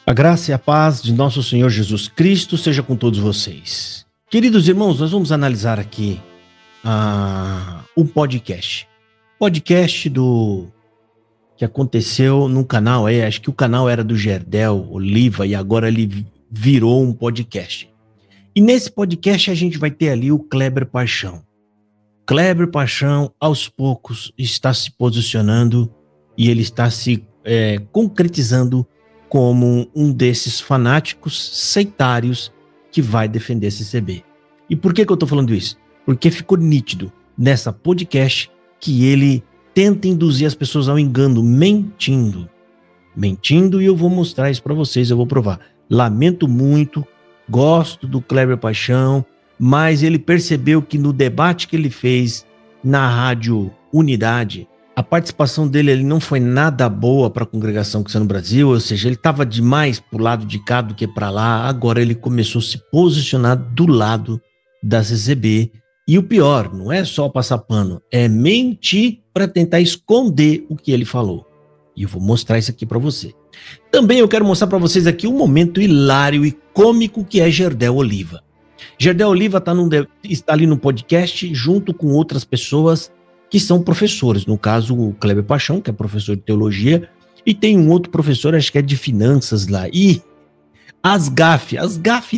A graça e a paz de nosso Senhor Jesus Cristo seja com todos vocês. Queridos irmãos, nós vamos analisar aqui um podcast. Podcast que aconteceu num canal, acho que o canal era do Jardel Oliva e agora ele virou um podcast. E nesse podcast a gente vai ter ali o Kleber Paixão. Kleber Paixão, aos poucos, está se posicionando e ele está se concretizando como um desses fanáticos sectários que vai defender CCB. E por que eu estou falando isso? Porque ficou nítido nessa podcast que ele tenta induzir as pessoas ao engano, mentindo, e eu vou mostrar isso para vocês, eu vou provar. Lamento muito, gosto do Kleber Paixão, mas ele percebeu que no debate que ele fez na Rádio Unidade, a participação dele ali não foi nada boa para a congregação cristã no Brasil, ou seja, ele estava demais pro lado de cá do que para lá. Agora ele começou a se posicionar do lado da CCB. E o pior, não é só passar pano, é mentir para tentar esconder o que ele falou. E eu vou mostrar isso aqui para você. Também eu quero mostrar para vocês aqui um momento hilário e cômico que é Jardel Oliva. Jardel Oliva está ali no podcast junto com outras pessoas que são professores, no caso o Kleber Paixão, que é professor de teologia, e tem um outro professor, acho que é de finanças lá, e as gafe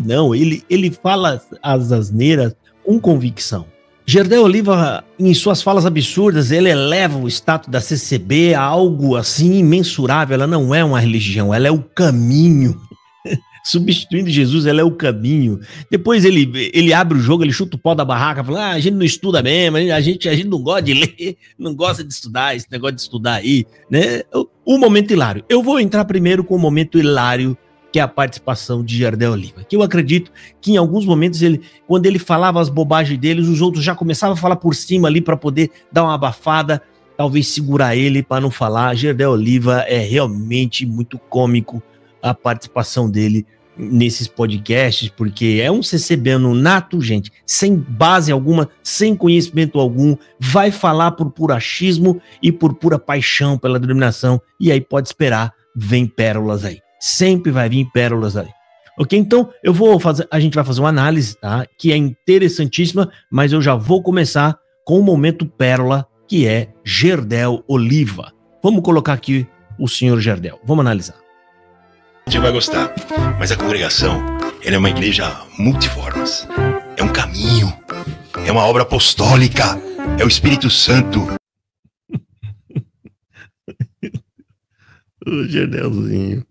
não, ele fala as asneiras com convicção. Jardel Oliva, em suas falas absurdas, ele eleva o status da CCB a algo assim imensurável. Ela não é uma religião, ela é o caminho. Substituindo Jesus, ela é o caminho. Depois ele abre o jogo, ele chuta o pau da barraca, fala, a gente não estuda mesmo, a gente não gosta de ler, não gosta de estudar, esse negócio de estudar aí, né? O momento hilário. Eu vou entrar primeiro com o momento hilário, que é a participação de Jardel Oliva, que eu acredito que em alguns momentos, quando ele falava as bobagens deles, os outros já começavam a falar por cima ali para poder dar uma abafada, talvez segurar ele para não falar. Jardel Oliva é realmente muito cômico, a participação dele nesses podcasts, porque é um CCBano nato, gente, sem base alguma, sem conhecimento algum, vai falar por puro achismo e por pura paixão pela denominação, e aí pode esperar, vem pérolas aí. Sempre vai vir pérolas aí. Ok? Então, a gente vai fazer uma análise, tá? Que é interessantíssima, mas eu já vou começar com o momento pérola, que é Jardel Oliva. Vamos colocar aqui o senhor Jardel. Vamos analisar. Você vai gostar, mas a congregação, ela é uma igreja multiformas. É um caminho, é uma obra apostólica, é o Espírito Santo. O Jardelzinho.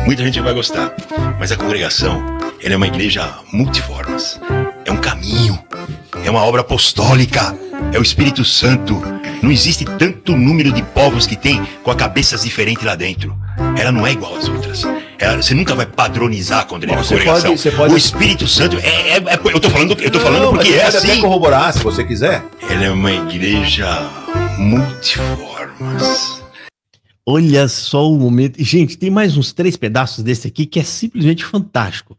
Muita gente vai gostar, mas a congregação, ela é uma igreja multiformas. É um caminho, é uma obra apostólica, é o Espírito Santo. Não existe tanto número de povos que tem com a cabeças diferentes lá dentro. Ela não é igual às outras. Você nunca vai padronizar a congregação. O Espírito Santo eu tô falando porque é assim. Você pode até corroborar, se você quiser. Ela é uma igreja multiformas. Olha só o momento. Gente, tem mais uns 3 pedaços desse aqui que é simplesmente fantástico.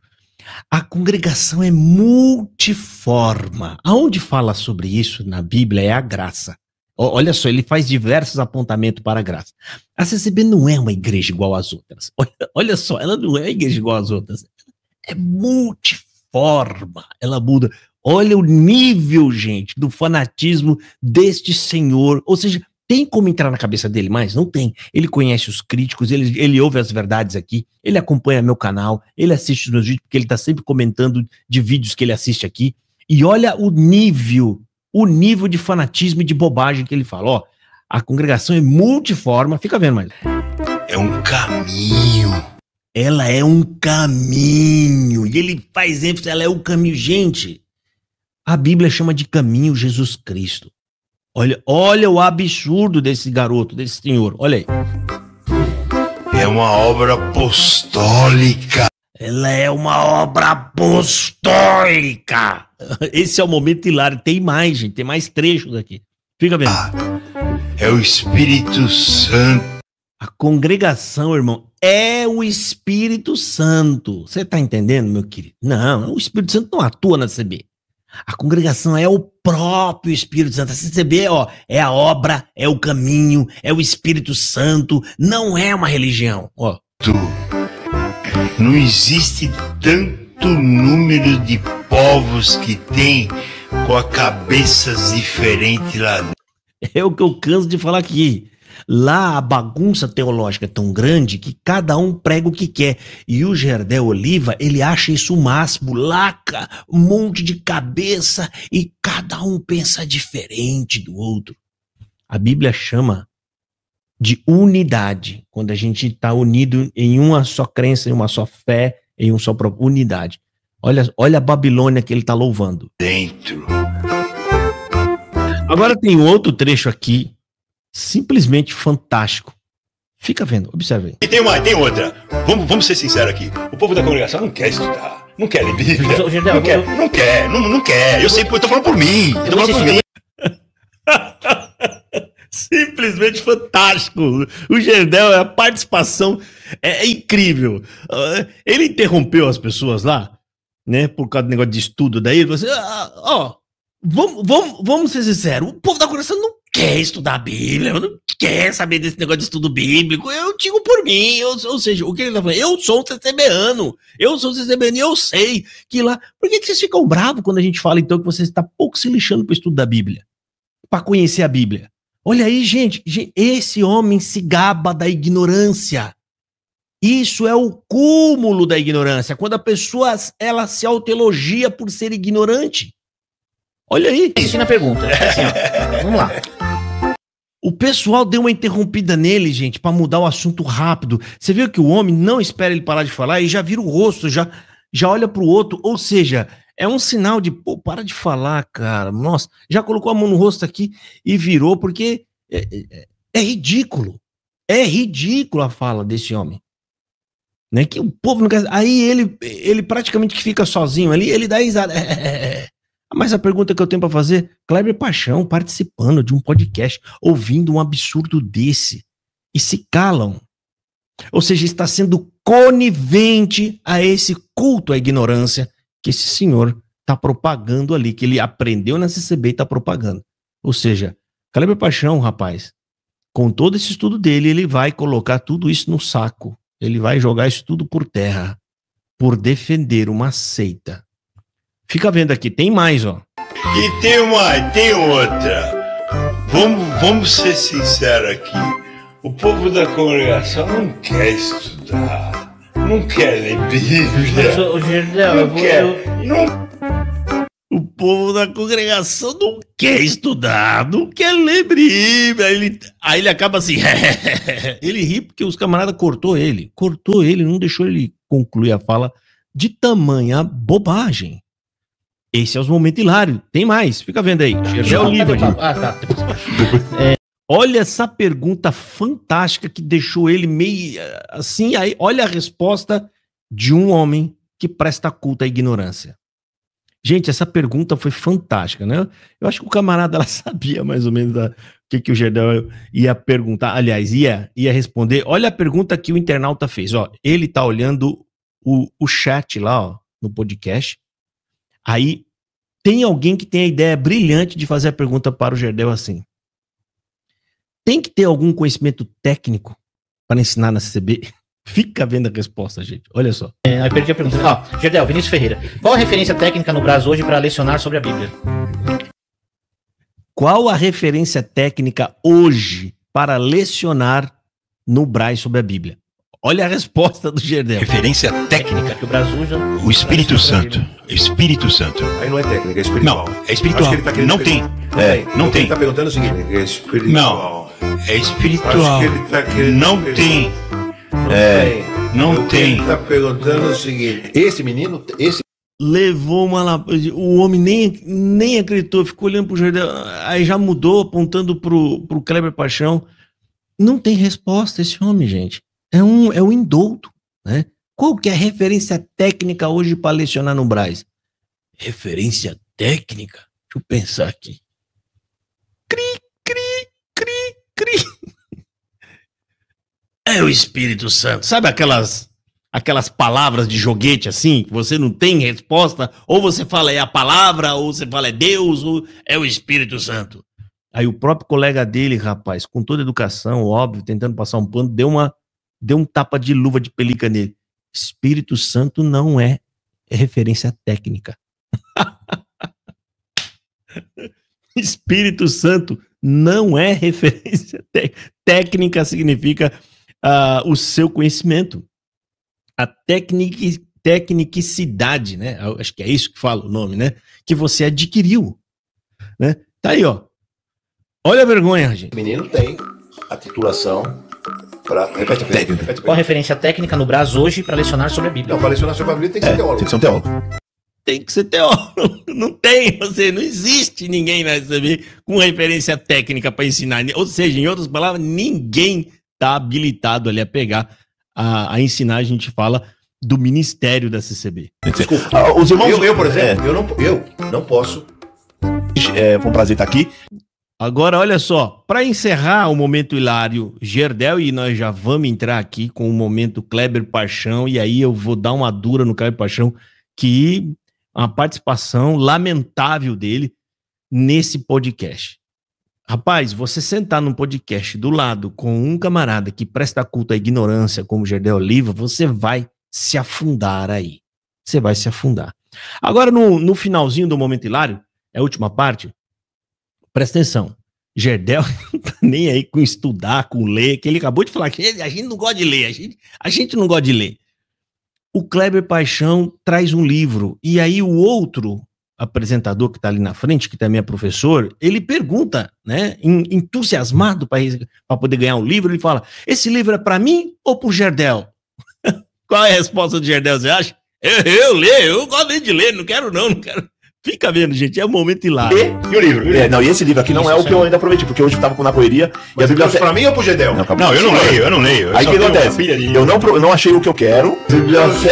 A congregação é multiforma. Aonde fala sobre isso na Bíblia é a graça. Olha só, ele faz diversos apontamentos para a graça. A CCB não é uma igreja igual às outras. Olha só, ela não é uma igreja igual às outras. É multiforma. Ela muda. Olha o nível, gente, do fanatismo deste senhor. Ou seja, tem como entrar na cabeça dele, mas não tem. Ele conhece os críticos, ele ouve as verdades aqui, ele acompanha meu canal, ele assiste os meus vídeos, porque ele está sempre comentando de vídeos que ele assiste aqui. E olha o nível de fanatismo e de bobagem que ele fala. Ó, a congregação é multiforma, fica vendo mais. É um caminho. Ela é um caminho. E ele faz ênfase, ela é um caminho. Gente, a Bíblia chama de caminho Jesus Cristo. Olha o absurdo desse garoto, desse senhor. Olha aí. É uma obra apostólica. Ela é uma obra apostólica. Esse é o momento hilário. Tem mais, gente. Tem mais trechos aqui. Fica vendo. É o Espírito Santo. A congregação, irmão, é o Espírito Santo. Você tá entendendo, meu querido? Não, o Espírito Santo não atua na CB. A congregação é o próprio Espírito Santo. A CCB, ó, é a obra, é o caminho, é o Espírito Santo. Não é uma religião, ó. Não existe tanto número de povos que tem com a cabeças diferentes lá dentro. É o que eu canso de falar aqui. Lá a bagunça teológica é tão grande que cada um prega o que quer. E o Gerdel Oliva, ele acha isso o máximo. Laca, um monte de cabeça e cada um pensa diferente do outro. A Bíblia chama de unidade. Quando a gente está unido em uma só crença, em uma só fé, em um só propósito. Unidade. Olha a Babilônia que ele está louvando. Dentro. Agora tem outro trecho aqui, simplesmente fantástico. Fica vendo, observe aí. E tem outra. Vamos ser sinceros aqui. O povo da congregação não quer estudar. Não quer ler Bíblia. Não quer. Eu sei, eu tô falando por mim. Simplesmente fantástico. O Gerdel, a participação é incrível. Ele interrompeu as pessoas lá, né? Por causa do negócio de estudo. Daí ele falou assim, vamos ser sinceros. O povo da congregação não quer estudar a Bíblia, não quer saber desse negócio de estudo bíblico. Eu digo por mim, ou seja, o que ele tá falando? Eu sou CCBano e eu sei que lá... Por que vocês ficam bravos quando a gente fala, então, que você está pouco se lixando para o estudo da Bíblia? Para conhecer a Bíblia? Olha aí, gente, esse homem se gaba da ignorância. Isso é o cúmulo da ignorância, quando a pessoa, ela se autoelogia por ser ignorante. Olha aí. Assistindo a pergunta. Assim, ó, vamos lá. O pessoal deu uma interrompida nele, gente, para mudar o assunto rápido. Você viu que o homem não espera ele parar de falar e já vira o rosto, já olha pro outro. Ou seja, é um sinal de, pô, para de falar, cara. Nossa, já colocou a mão no rosto aqui e virou, porque é ridículo. É ridículo a fala desse homem. Né? Que o povo não quer... Aí ele praticamente que fica sozinho ali, ele dá risada. Mas a pergunta que eu tenho para fazer, Kleber Paixão participando de um podcast, ouvindo um absurdo desse, e se calam. Ou seja, está sendo conivente a esse culto à ignorância que esse senhor está propagando ali, que ele aprendeu na CCB e está propagando. Ou seja, Kleber Paixão, rapaz, com todo esse estudo dele, ele vai colocar tudo isso no saco. Ele vai jogar isso tudo por terra, por defender uma seita. Fica vendo aqui, tem mais, ó. E tem outra. Vamos ser sinceros aqui. O povo da congregação não quer estudar. Não quer ler Bíblia. O Gerdel, O povo da congregação não quer estudar, não quer ler Bíblia. Aí ele acaba assim. Ele ri porque os camaradas cortou ele, não deixou ele concluir a fala de tamanha bobagem. Esse é os momentos hilários. Tem mais, fica vendo aí. Olha essa pergunta fantástica que deixou ele meio assim. Aí, olha a resposta de um homem que presta culto à ignorância. Gente, essa pergunta foi fantástica, né? Eu acho que o camarada ela sabia mais ou menos o que o Gerdel ia perguntar. Aliás, ia responder. Olha a pergunta que o internauta fez. Ó, ele tá olhando o chat lá, ó, no podcast. Aí tem alguém que tem a ideia brilhante de fazer a pergunta para o Gerdel assim. Tem que ter algum conhecimento técnico para ensinar na CCB? Fica vendo a resposta, gente. Olha só. Aí perdi a pergunta. Gerdel, Vinícius Ferreira. Qual a referência técnica no Brás hoje para lecionar sobre a Bíblia? Qual a referência técnica hoje para lecionar no Brás sobre a Bíblia? Olha a resposta do Gerdel. Referência técnica. Que o Brás usa. O Espírito Santo. Espírito Santo. Aí não é técnica, é espiritual. Não, é espiritual. Acho que ele tá Não tem. Não tem. Ele tá perguntando o seguinte, é espiritual. Não, é espiritual. Acho que ele tá querendo Não tem. Não tem. Ele tá perguntando o seguinte, esse menino, Levou uma... O homem nem acreditou, ficou olhando pro Gerdel, aí já mudou, apontando pro Kleber Paixão. Não tem resposta esse homem, gente. É um indouto, né? Qual que é a referência técnica hoje para lecionar no Brás? Referência técnica? Deixa eu pensar aqui. Cri. É o Espírito Santo. Sabe aquelas palavras de joguete assim, que você não tem resposta? Ou você fala é a palavra, ou você fala é Deus, ou é o Espírito Santo. Aí o próprio colega dele, rapaz, com toda a educação, óbvio, tentando passar um pano, deu um tapa de luva de pelica nele. Espírito Santo não é referência técnica. Espírito Santo não é referência técnica, significa o seu conhecimento. A tecnicidade, né? Acho que é isso que fala o nome, né? Que você adquiriu, né? Tá aí, ó. Olha a vergonha, gente. O menino tem a titulação para... Repete. Qual a referência técnica no Brás hoje para lecionar sobre a Bíblia? Não, para lecionar sobre a Bíblia tem que ser teólogo. Tem que ser um teólogo. Tem que ser teólogo. Não tem, não existe ninguém na SCB com referência técnica para ensinar. Ou seja, em outras palavras, ninguém está habilitado ali a pegar, a ensinar. A gente fala do ministério da CCB. Desculpa. Os irmãos... Eu, por exemplo, eu não posso. Foi um prazer estar aqui. Agora, olha só, para encerrar o momento hilário Gerdel, e nós já vamos entrar aqui com o momento Kleber Paixão, e aí eu vou dar uma dura no Kleber Paixão, que a participação lamentável dele nesse podcast. Rapaz, você sentar num podcast do lado com um camarada que presta culto à ignorância, como Gerdel Oliva, você vai se afundar aí. Você vai se afundar. Agora, no finalzinho do momento hilário, é a última parte, presta atenção. Gerdel não tá nem aí com estudar, com ler, que ele acabou de falar que a gente não gosta de ler, a gente não gosta de ler. O Kleber Paixão traz um livro, e aí o outro apresentador que está ali na frente, que também é professor, ele pergunta, né, entusiasmado para poder ganhar o livro, ele fala, esse livro é para mim ou para o Gerdel? Qual é a resposta do Gerdel, você acha? Eu leio, eu gosto de ler, não quero. Fica vendo, gente, é o momento hilário. E o livro? E esse livro aqui não é o que eu ainda prometi, porque hoje eu tava na correria. E a Bíblia... Pra mim ou pro Gedel? Não, eu não leio. Aí o que acontece? Eu não achei o que eu quero.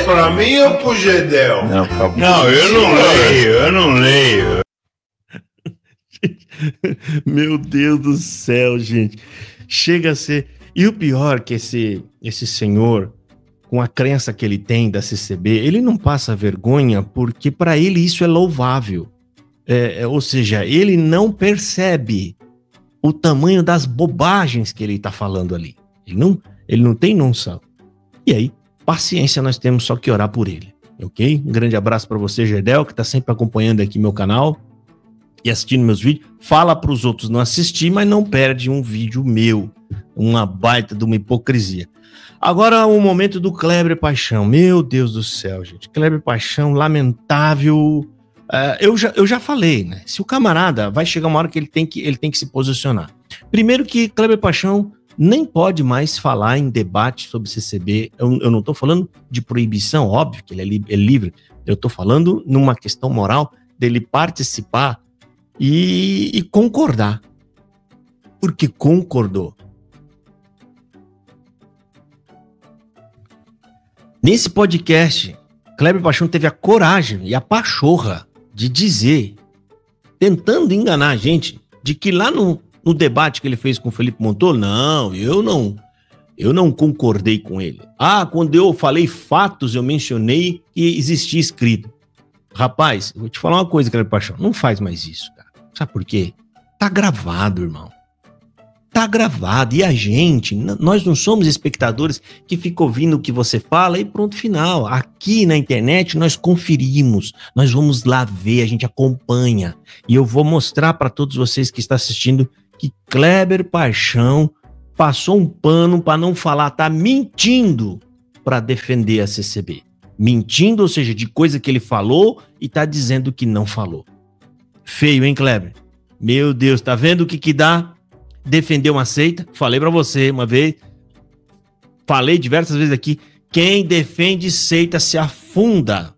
Pra mim ou pro Gedel? Não, eu não leio. Meu Deus do céu, gente. Chega a ser... E o pior que esse senhor, com a crença que ele tem da CCB, ele não passa vergonha porque para ele isso é louvável. Ou seja, ele não percebe o tamanho das bobagens que ele está falando ali. Ele não tem noção. E aí, paciência, nós temos só que orar por ele. Ok? Um grande abraço para você, Gerdel, que está sempre acompanhando aqui meu canal e assistindo meus vídeos. Fala para os outros não assistir, mas não perde um vídeo meu. Uma baita de uma hipocrisia. Agora o momento do Kleber Paixão. Meu Deus do céu, gente. Kleber Paixão, lamentável. Eu já falei, né? Se o camarada vai chegar uma hora que ele tem que se posicionar. Primeiro que Kleber Paixão nem pode mais falar em debate sobre CCB. Eu não estou falando de proibição, óbvio que ele é livre. Eu estou falando numa questão moral dele participar e concordar. Porque concordou. Nesse podcast, Kleber Paixão teve a coragem e a pachorra de dizer, tentando enganar a gente, de que lá no debate que ele fez com o Felipe Montoro, eu não concordei com ele. Quando eu falei fatos, eu mencionei que existia escrito. Rapaz, eu vou te falar uma coisa, Kleber Paixão, não faz mais isso, cara. Sabe por quê? Tá gravado, irmão. Tá gravado, e a gente, nós não somos espectadores que ficam ouvindo o que você fala e pronto, final. Aqui na internet nós conferimos, nós vamos lá ver, a gente acompanha. E eu vou mostrar para todos vocês que estão assistindo que Kleber Paixão passou um pano para não falar, tá mentindo para defender a CCB. Mentindo, ou seja, de coisa que ele falou e tá dizendo que não falou. Feio, hein, Kleber? Meu Deus, tá vendo o que dá? Defender uma seita, falei pra você uma vez, falei diversas vezes aqui, quem defende seita se afunda,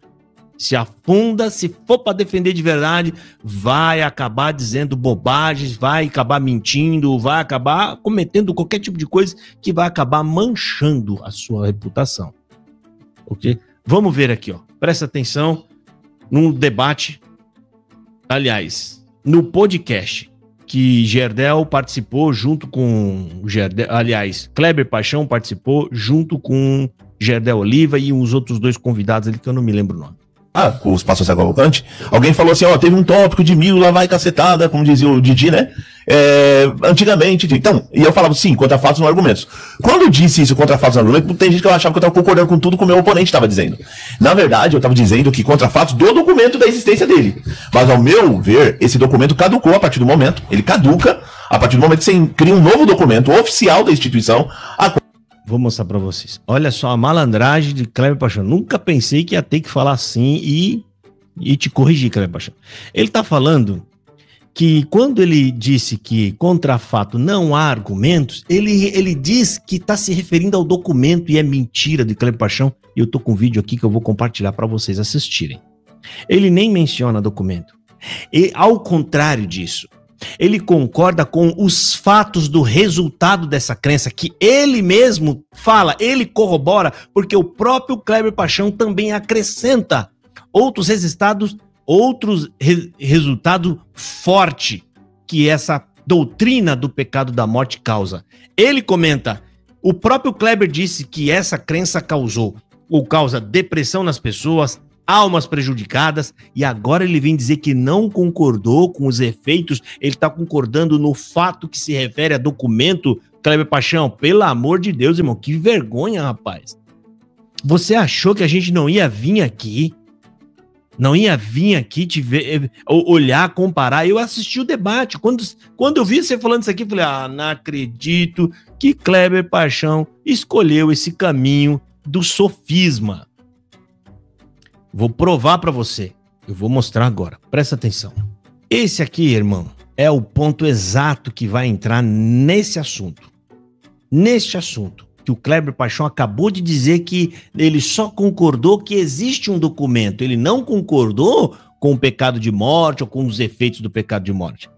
se for pra defender de verdade, vai acabar dizendo bobagens, vai acabar mentindo, vai acabar cometendo qualquer tipo de coisa que vai acabar manchando a sua reputação, ok? Vamos ver aqui, ó, presta atenção num debate, aliás, no podcast, que Gerdel participou junto com Gerdel, aliás, Kleber Paixão participou junto com Gerdel Oliva e os outros dois convidados ali que eu não me lembro o nome. os pastores Cavalcante, alguém falou assim, teve um tópico de 1000, lá vai cacetada, como dizia o Didi, né? Antigamente, então, e eu falava sim, contra fatos não argumentos. Quando eu disse isso, contra fatos não argumentos, tem gente que eu achava que eu estava concordando com tudo que o meu oponente estava dizendo. Na verdade, eu estava dizendo que contra fatos do documento da existência dele. Mas ao meu ver, esse documento caducou a partir do momento, ele caduca a partir do momento que você cria um novo documento oficial da instituição. Vou mostrar para vocês. Olha só a malandragem de Kleber Paixão. Nunca pensei que ia ter que falar assim e te corrigir, Kleber Paixão. Ele está falando que quando ele disse que contra fato não há argumentos, ele diz que está se referindo ao documento e é mentira de Kleber Paixão. E eu tô com um vídeo aqui que eu vou compartilhar para vocês assistirem. Ele nem menciona documento. E ao contrário disso, ele concorda com os fatos do resultado dessa crença, que ele mesmo fala, ele corrobora, porque o próprio Kleber Paixão também acrescenta outros resultados fortes que essa doutrina do pecado da morte causa. Ele comenta, o próprio Kleber disse que essa crença causa depressão nas pessoas, almas prejudicadas, e agora ele vem dizer que não concordou com os efeitos, ele está concordando no fato que se refere a documento. Kleber Paixão, pelo amor de Deus, irmão, que vergonha, rapaz. Você achou que a gente não ia vir aqui? Não ia vir aqui te ver, olhar, comparar? Eu assisti o debate, quando eu vi você falando isso aqui, eu falei, não acredito que Kleber Paixão escolheu esse caminho do sofisma. Vou provar para você. Eu vou mostrar agora. Presta atenção. Esse aqui, irmão, é o ponto exato que vai entrar nesse assunto. Neste assunto, que o Kleber Paixão acabou de dizer que ele só concordou que existe um documento. Ele não concordou com o pecado de morte ou com os efeitos do pecado de morte.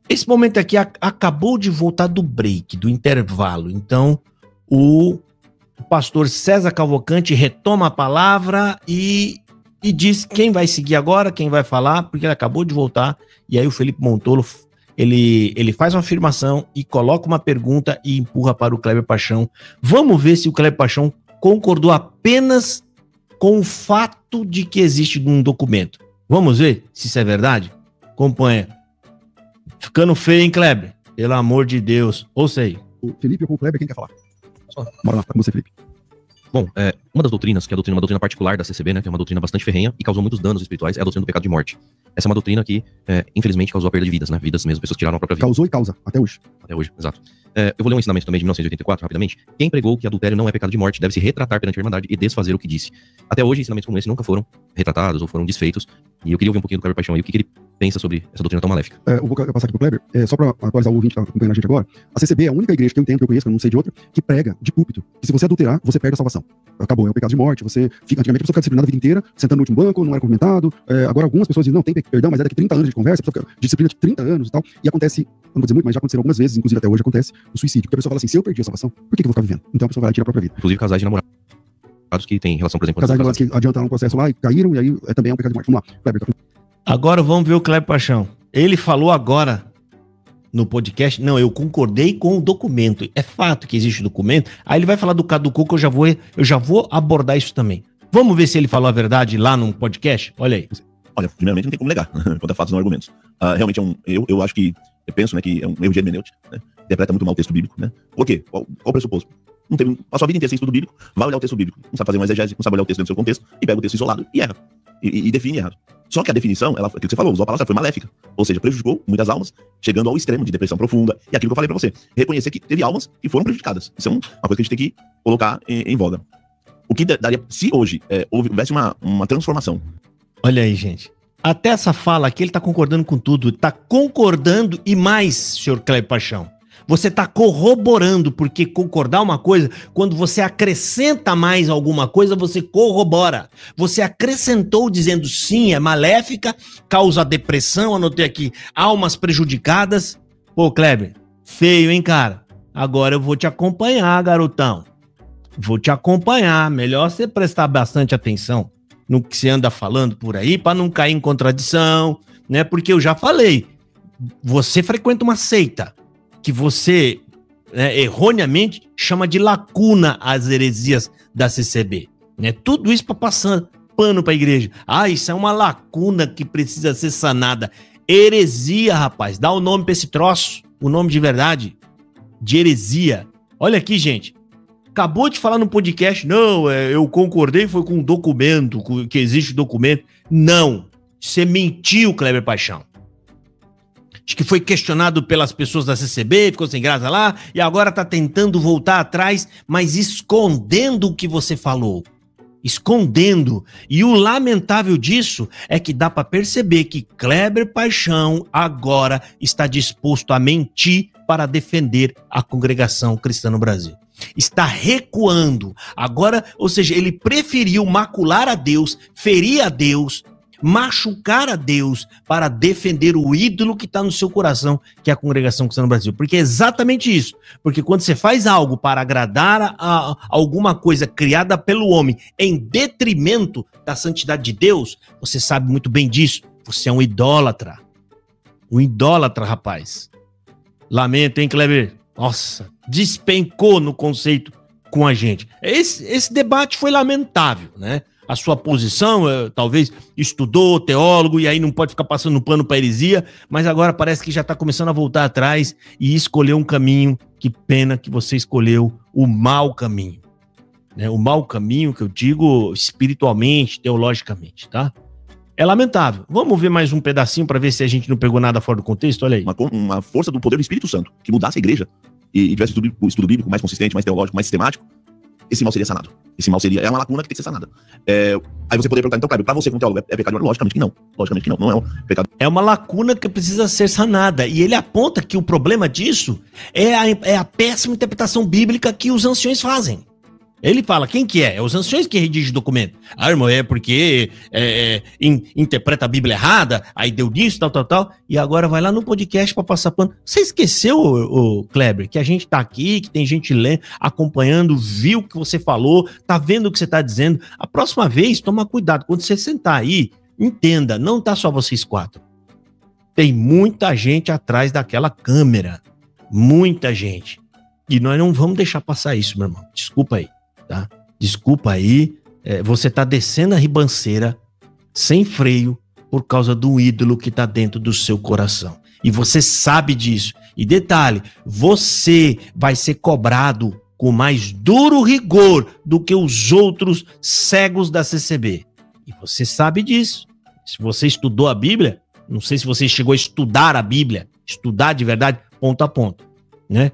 Esse momento aqui acabou de voltar do break, do intervalo. Então, o pastor César Cavalcante retoma a palavra e diz quem vai seguir agora, quem vai falar, porque ele acabou de voltar. E aí o Felipe Montolo, ele faz uma afirmação e coloca uma pergunta e empurra para o Kleber Paixão. Vamos ver se o Kleber Paixão concordou apenas com o fato de que existe um documento. Vamos ver se isso é verdade? Acompanha. Ficando feio, hein, Kleber? Pelo amor de Deus. Ouça aí. O Felipe ou com o Kleber, quem quer falar? Bora lá, tá com você, Felipe. Bom, uma das doutrinas, que é uma doutrina particular da CCB, né, que é uma doutrina bastante ferrenha e causou muitos danos espirituais, é a doutrina do pecado de morte. Essa é uma doutrina que, infelizmente, causou a perda de vidas, né? Vidas mesmo, pessoas tiraram a própria vida. Causou e causa, até hoje. Até hoje, exato. Eu vou ler um ensinamento também de 1984, rapidamente. Quem pregou que adultério não é pecado de morte deve se retratar perante a Irmandade e desfazer o que disse. Até hoje, ensinamentos como esse nunca foram retratados ou foram desfeitos. E eu queria ouvir um pouquinho do Kleber Paixão aí, o que ele pensa sobre essa doutrina tão maléfica. Eu vou passar aqui pro Kleber, só para atualizar o ouvinte que tá acompanhando a gente agora. A CCB é a única igreja que eu entendo, que eu conheço, que eu não sei de outra, que prega de púlpito que se você adulterar, você perde a salvação. Acabou, é um pecado de morte. Antigamente a pessoa ficava disciplinada a vida inteira, sentando no último banco, não era cumprimentado. Agora algumas pessoas dizem, não, tem perdão, mas é daqui 30 anos de conversa, a pessoa fica de disciplina de 30 anos e tal. E acontece, não vou dizer muito, mas já aconteceram algumas vezes, inclusive até hoje acontece, o suicídio. Porque a pessoa fala assim, se eu perdi a salvação, por que eu vou ficar vivendo? Então a pessoa vai lá e tira a própria vida. Inclusive casais de namorados que têm relação, por exemplo, casais de namorados que adiantaram um processo lá e caíram, e aí também é um pecado de morte. Vamos lá, Kleber. Agora vamos ver o Kleber Paixão. Ele falou agora no podcast, não, eu concordei com o documento. É fato que existe documento. Aí ele vai falar do caducou, que eu já vou abordar isso também. Vamos ver se ele falou a verdade lá no podcast? Olha aí. Olha, primeiramente não tem como negar, contra fatos não argumentos. Realmente eu acho que, eu penso, né, que é um erro de hermenêutica, né? Interpreta muito mal o texto bíblico, né? Por quê? Qual o pressuposto? Passou a vida inteira sem estudo bíblico, vai olhar o texto bíblico, não sabe fazer uma exegese, não sabe olhar o texto dentro do seu contexto, e pega o texto isolado e erra. E define errado. Só que a definição, aquilo que você falou, usou a palavra, foi maléfica. Ou seja, prejudicou muitas almas, chegando ao extremo de depressão profunda. E aquilo que eu falei pra você, reconhecer que teve almas que foram prejudicadas. Isso é uma coisa que a gente tem que colocar em voga. O que daria, se hoje houvesse uma transformação. Olha aí, gente. Até essa fala aqui, ele tá concordando com tudo. Tá concordando e mais, senhor Kleber Paixão. Você está corroborando, porque concordar uma coisa, quando você acrescenta mais alguma coisa, você corrobora. Você acrescentou dizendo sim, é maléfica, causa depressão, anotei aqui, almas prejudicadas. Pô, Kleber, feio, hein, cara? Agora eu vou te acompanhar, garotão. Vou te acompanhar. Melhor você prestar bastante atenção no que você anda falando por aí, para não cair em contradição, né? Porque eu já falei, você frequenta uma seita que você, né, erroneamente chama de lacuna as heresias da CCB, né? Tudo isso para pano pra igreja. Ah, isso é uma lacuna que precisa ser sanada. Heresia, rapaz. Dá o nome pra esse troço. O nome de verdade. De heresia. Olha aqui, gente. Acabou de falar no podcast. Não, eu concordei, foi com um documento, que existe documento. Não. Você mentiu, Kleber Paixão. Acho que foi questionado pelas pessoas da CCB, ficou sem graça lá, e agora tá tentando voltar atrás, mas escondendo o que você falou. Escondendo. E o lamentável disso é que dá para perceber que Kleber Paixão agora está disposto a mentir para defender a congregação cristã no Brasil. Está recuando. Agora, ou seja, ele preferiu macular a Deus, ferir a Deus, machucar a Deus para defender o ídolo que está no seu coração, que é a congregação cristã no Brasil. Porque é exatamente isso. Porque quando você faz algo para agradar a alguma coisa criada pelo homem em detrimento da santidade de Deus, você sabe muito bem disso. Você é um idólatra. Um idólatra, rapaz. Lamento, hein, Kleber? Nossa, despencou no conceito com a gente. Esse debate foi lamentável, né? A sua posição, talvez estudou, teólogo, e aí não pode ficar passando pano para heresia, mas agora parece que já está começando a voltar atrás e escolher um caminho. Que pena que você escolheu o mau caminho. Né? O mau caminho que eu digo espiritualmente, teologicamente, tá? É lamentável. Vamos ver mais um pedacinho para ver se a gente não pegou nada fora do contexto? Olha aí. Uma força do poder do Espírito Santo, que mudasse a igreja e tivesse o estudo bíblico mais consistente, mais teológico, mais sistemático, esse mal seria sanado. Esse mal seria... É uma lacuna que tem que ser sanada. Aí você poderia perguntar, então, Kleber, pra você como teólogo, é pecado? Logicamente que não. Logicamente que não. Não é um pecado. É uma lacuna que precisa ser sanada. E ele aponta que o problema disso é a péssima interpretação bíblica que os anciões fazem. Ele fala, quem que é? É os anciões que redigem o documento. Ah, irmão, é porque interpreta a Bíblia errada, aí deu disso, tal. E agora vai lá no podcast pra passar pano. Você esqueceu, o Kleber, que a gente tá aqui, que tem gente lendo, acompanhando, viu o que você falou, tá vendo o que você tá dizendo. A próxima vez, toma cuidado. Quando você sentar aí, entenda, não tá só vocês quatro. Tem muita gente atrás daquela câmera. Muita gente. E nós não vamos deixar passar isso, meu irmão. Desculpa aí. Tá? Desculpa aí, você tá descendo a ribanceira sem freio por causa do ídolo que tá dentro do seu coração. E você sabe disso. E detalhe, você vai ser cobrado com mais duro rigor do que os outros cegos da CCB. E você sabe disso. Se você estudou a Bíblia, não sei se você chegou a estudar a Bíblia, estudar de verdade, ponto a ponto, né?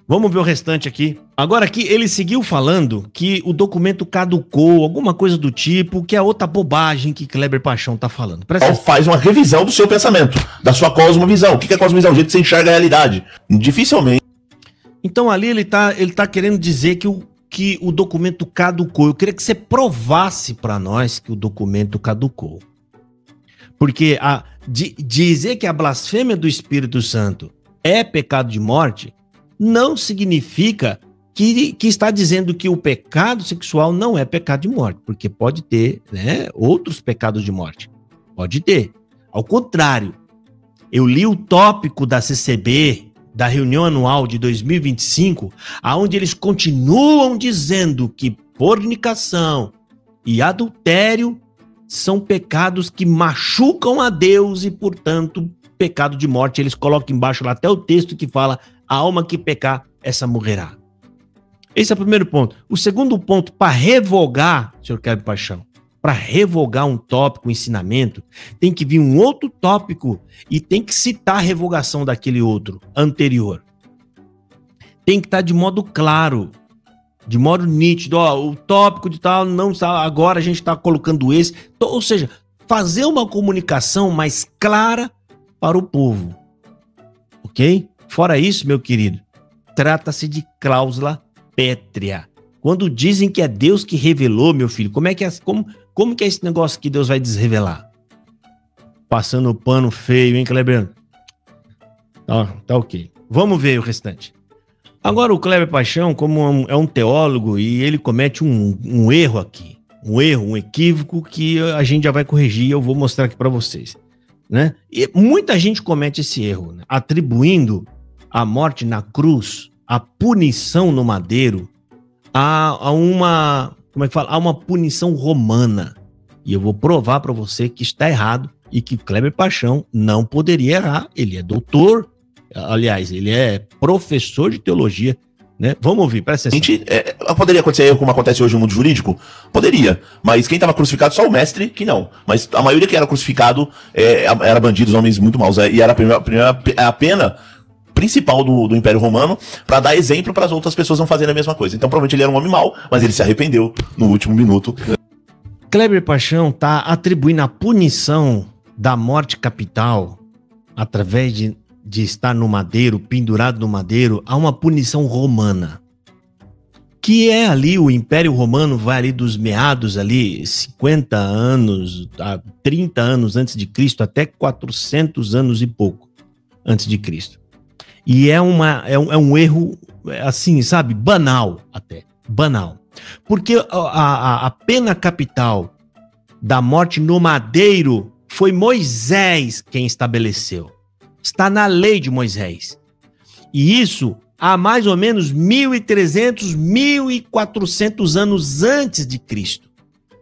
Vamos ver o restante aqui. Agora aqui, ele seguiu falando que o documento caducou, alguma coisa do tipo, que é outra bobagem que Kleber Paixão tá falando. Então faz uma revisão do seu pensamento, da sua cosmovisão. O que é cosmovisão? O jeito que você enxerga a realidade. Dificilmente. Então ali ele tá querendo dizer que o documento caducou. Eu queria que você provasse para nós que o documento caducou. Porque dizer que a blasfêmia do Espírito Santo é pecado de morte não significa que está dizendo que o pecado sexual não é pecado de morte, porque pode ter, né, outros pecados de morte. Pode ter. Ao contrário, eu li o tópico da CCB, da reunião anual de 2025, onde eles continuam dizendo que fornicação e adultério são pecados que machucam a Deus e, portanto, pecado de morte. Eles colocam embaixo lá até o texto que fala: a alma que pecar, essa morrerá. Esse é o primeiro ponto. O segundo ponto, para revogar, senhor Kleber Paixão, para revogar um tópico, um ensinamento, tem que vir um outro tópico e tem que citar a revogação daquele outro, anterior. Tem que estar de modo claro, de modo nítido. Ó, o tópico de tal não está, agora a gente está colocando esse. Ou seja, fazer uma comunicação mais clara para o povo. Ok? Fora isso, meu querido, trata-se de cláusula pétrea. Quando dizem que é Deus que revelou, meu filho, como que é esse negócio que Deus vai desrevelar? Passando o pano feio, hein, Kleber? Tá ok. Vamos ver o restante. Agora o Kleber Paixão, como é um teólogo, e ele comete um erro aqui. Um equívoco que a gente já vai corrigir e eu vou mostrar aqui para vocês. Né? E muita gente comete esse erro, né? Atribuindo a morte na cruz, a punição no madeiro, a uma punição romana. E eu vou provar para você que está errado e que Kleber Paixão não poderia errar. Ele é doutor, aliás, ele é professor de teologia, né? Vamos ouvir, presta atenção. Poderia acontecer como acontece hoje no mundo jurídico? Poderia. Mas quem estava crucificado, só o mestre que não. Mas a maioria que era crucificado era bandidos, homens muito maus. E era a pena principal do Império Romano para dar exemplo para as outras pessoas não fazerem a mesma coisa. Então provavelmente ele era um homem mau, mas ele se arrependeu no último minuto. Kleber Paixão está atribuindo a punição da morte capital através de estar no madeiro, pendurado no madeiro, a uma punição romana. Que é ali, o Império Romano vai ali dos meados ali, 50 anos, 30 anos antes de Cristo, até 400 anos e pouco antes de Cristo. E é um erro, assim, sabe, banal até, banal. Porque a pena capital da morte no madeiro foi Moisés quem estabeleceu. Está na lei de Moisés. E isso há mais ou menos 1.300, 1.400 anos antes de Cristo.